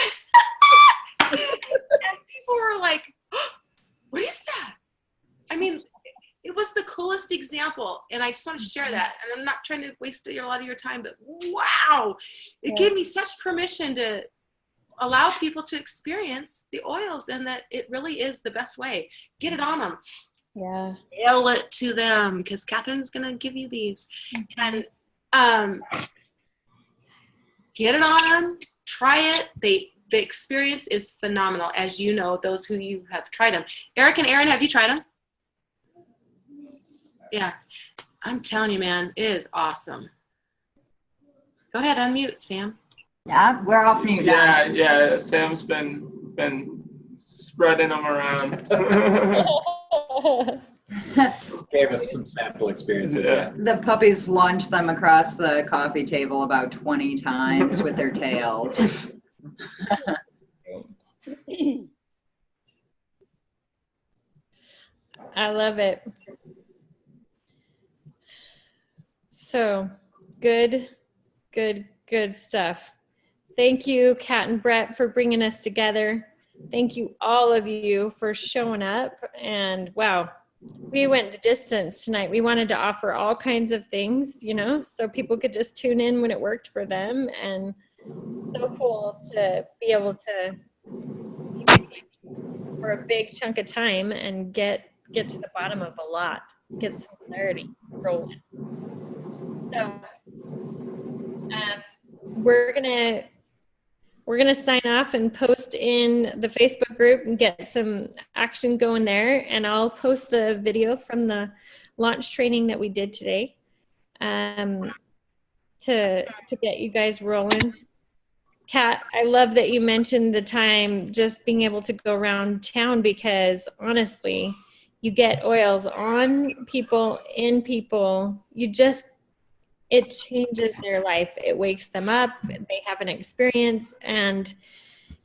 And people were like, oh, what is that? I mean, it was the coolest example. And I just want to share that. And I'm not trying to waste a lot of your time, but wow, it gave me such permission to allow people to experience the oils, and that it really is the best way. Get it on them. Yeah. Mail it to them, because Catherine's going to give you these. And get it on them. Try it. The experience is phenomenal, as you know, those who you have tried them. Eric and Aaron, have you tried them? Yeah. I'm telling you, man, it is awesome. Go ahead, unmute, Sam. Yeah, we're off mute now. Yeah. Sam's been spreading them around. Gave us some sample experiences. Yeah. The puppies launched them across the coffee table about 20 times with their tails. I love it. So good stuff. Thank you, Kat and Brett, for bringing us together. Thank you, all of you, for showing up. And wow, we went the distance tonight. We wanted to offer all kinds of things, you know, so people could just tune in when it worked for them. And so cool to be able to for a big chunk of time and get to the bottom of a lot, get some clarity rolling. So we're gonna sign off and post in the Facebook group and get some action going there. And I'll post the video from the launch training that we did today to get you guys rolling. Kat, I love that you mentioned the time just being able to go around town, because honestly, you get oils on people, in people, it changes their life. It wakes them up. They have an experience, and,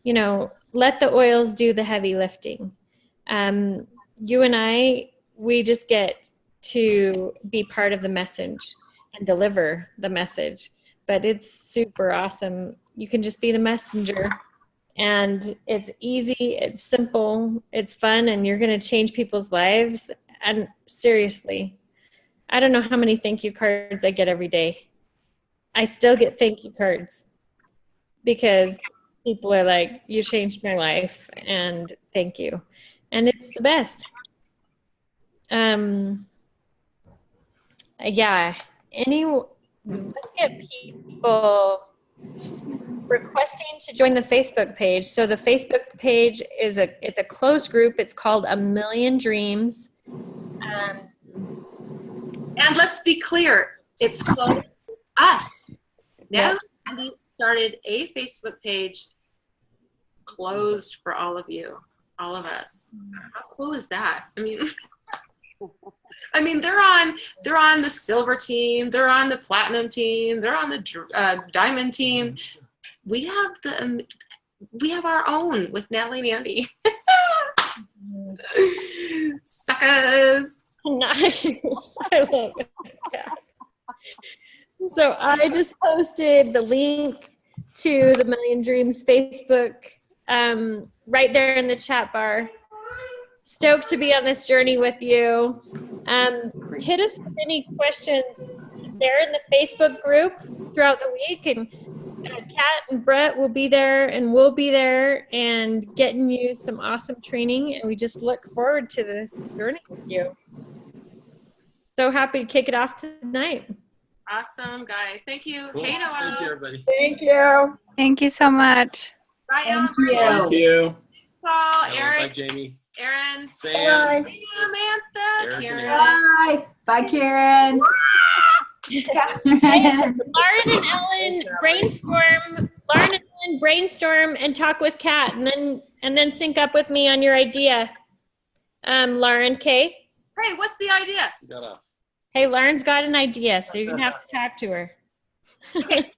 you know, let the oils do the heavy lifting. You and I, we just get to be part of the message and deliver the message, but it's super awesome. You can just be the messenger, and it's easy, it's simple, it's fun, and you're going to change people's lives. And seriously, I don't know how many thank you cards I get every day. I still get thank you cards because people are like, you changed my life and thank you. And it's the best. Yeah, let's get people requesting to join the Facebook page. So the Facebook page it's a closed group. It's called A Million Dreams. And let's be clear, it's closed to us. Now Sandy started a Facebook page closed for all of you, all of us. How cool is that? I mean, they're on the silver team, they're on the platinum team, they're on the diamond team. We have our own with Natalie and Andy. Suckers. Nice. I love it. Yeah. So I just posted the link to the Million Dreams Facebook right there in the chat bar. Stoked to be on this journey with you. Hit us with any questions there in the Facebook group throughout the week, and Kat and Brett will be there, and we'll be there and getting you some awesome training, and we just look forward to this journey with you. So happy to kick it off tonight. Awesome, guys. Thank you. Cool. Hey, Noah. Thank you, everybody. Thank you. Thank you so much. Bye, Thank Amber. you. Thank you. Thanks, Paul, Bye, Eric, Jamie. Aaron, Sam. Bye. Samantha, Eric and Karen. Bye. Bye, Karen. Lauren and Ellen brainstorm and talk with Kat, and then sync up with me on your idea. Lauren, Kay. Hey, what's the idea? Hey, Lauren's got an idea, so you're gonna have to talk to her. Okay,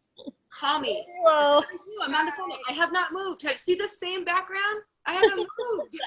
call me. Well, I'm on the phone. I have not moved. See the same background? I haven't moved.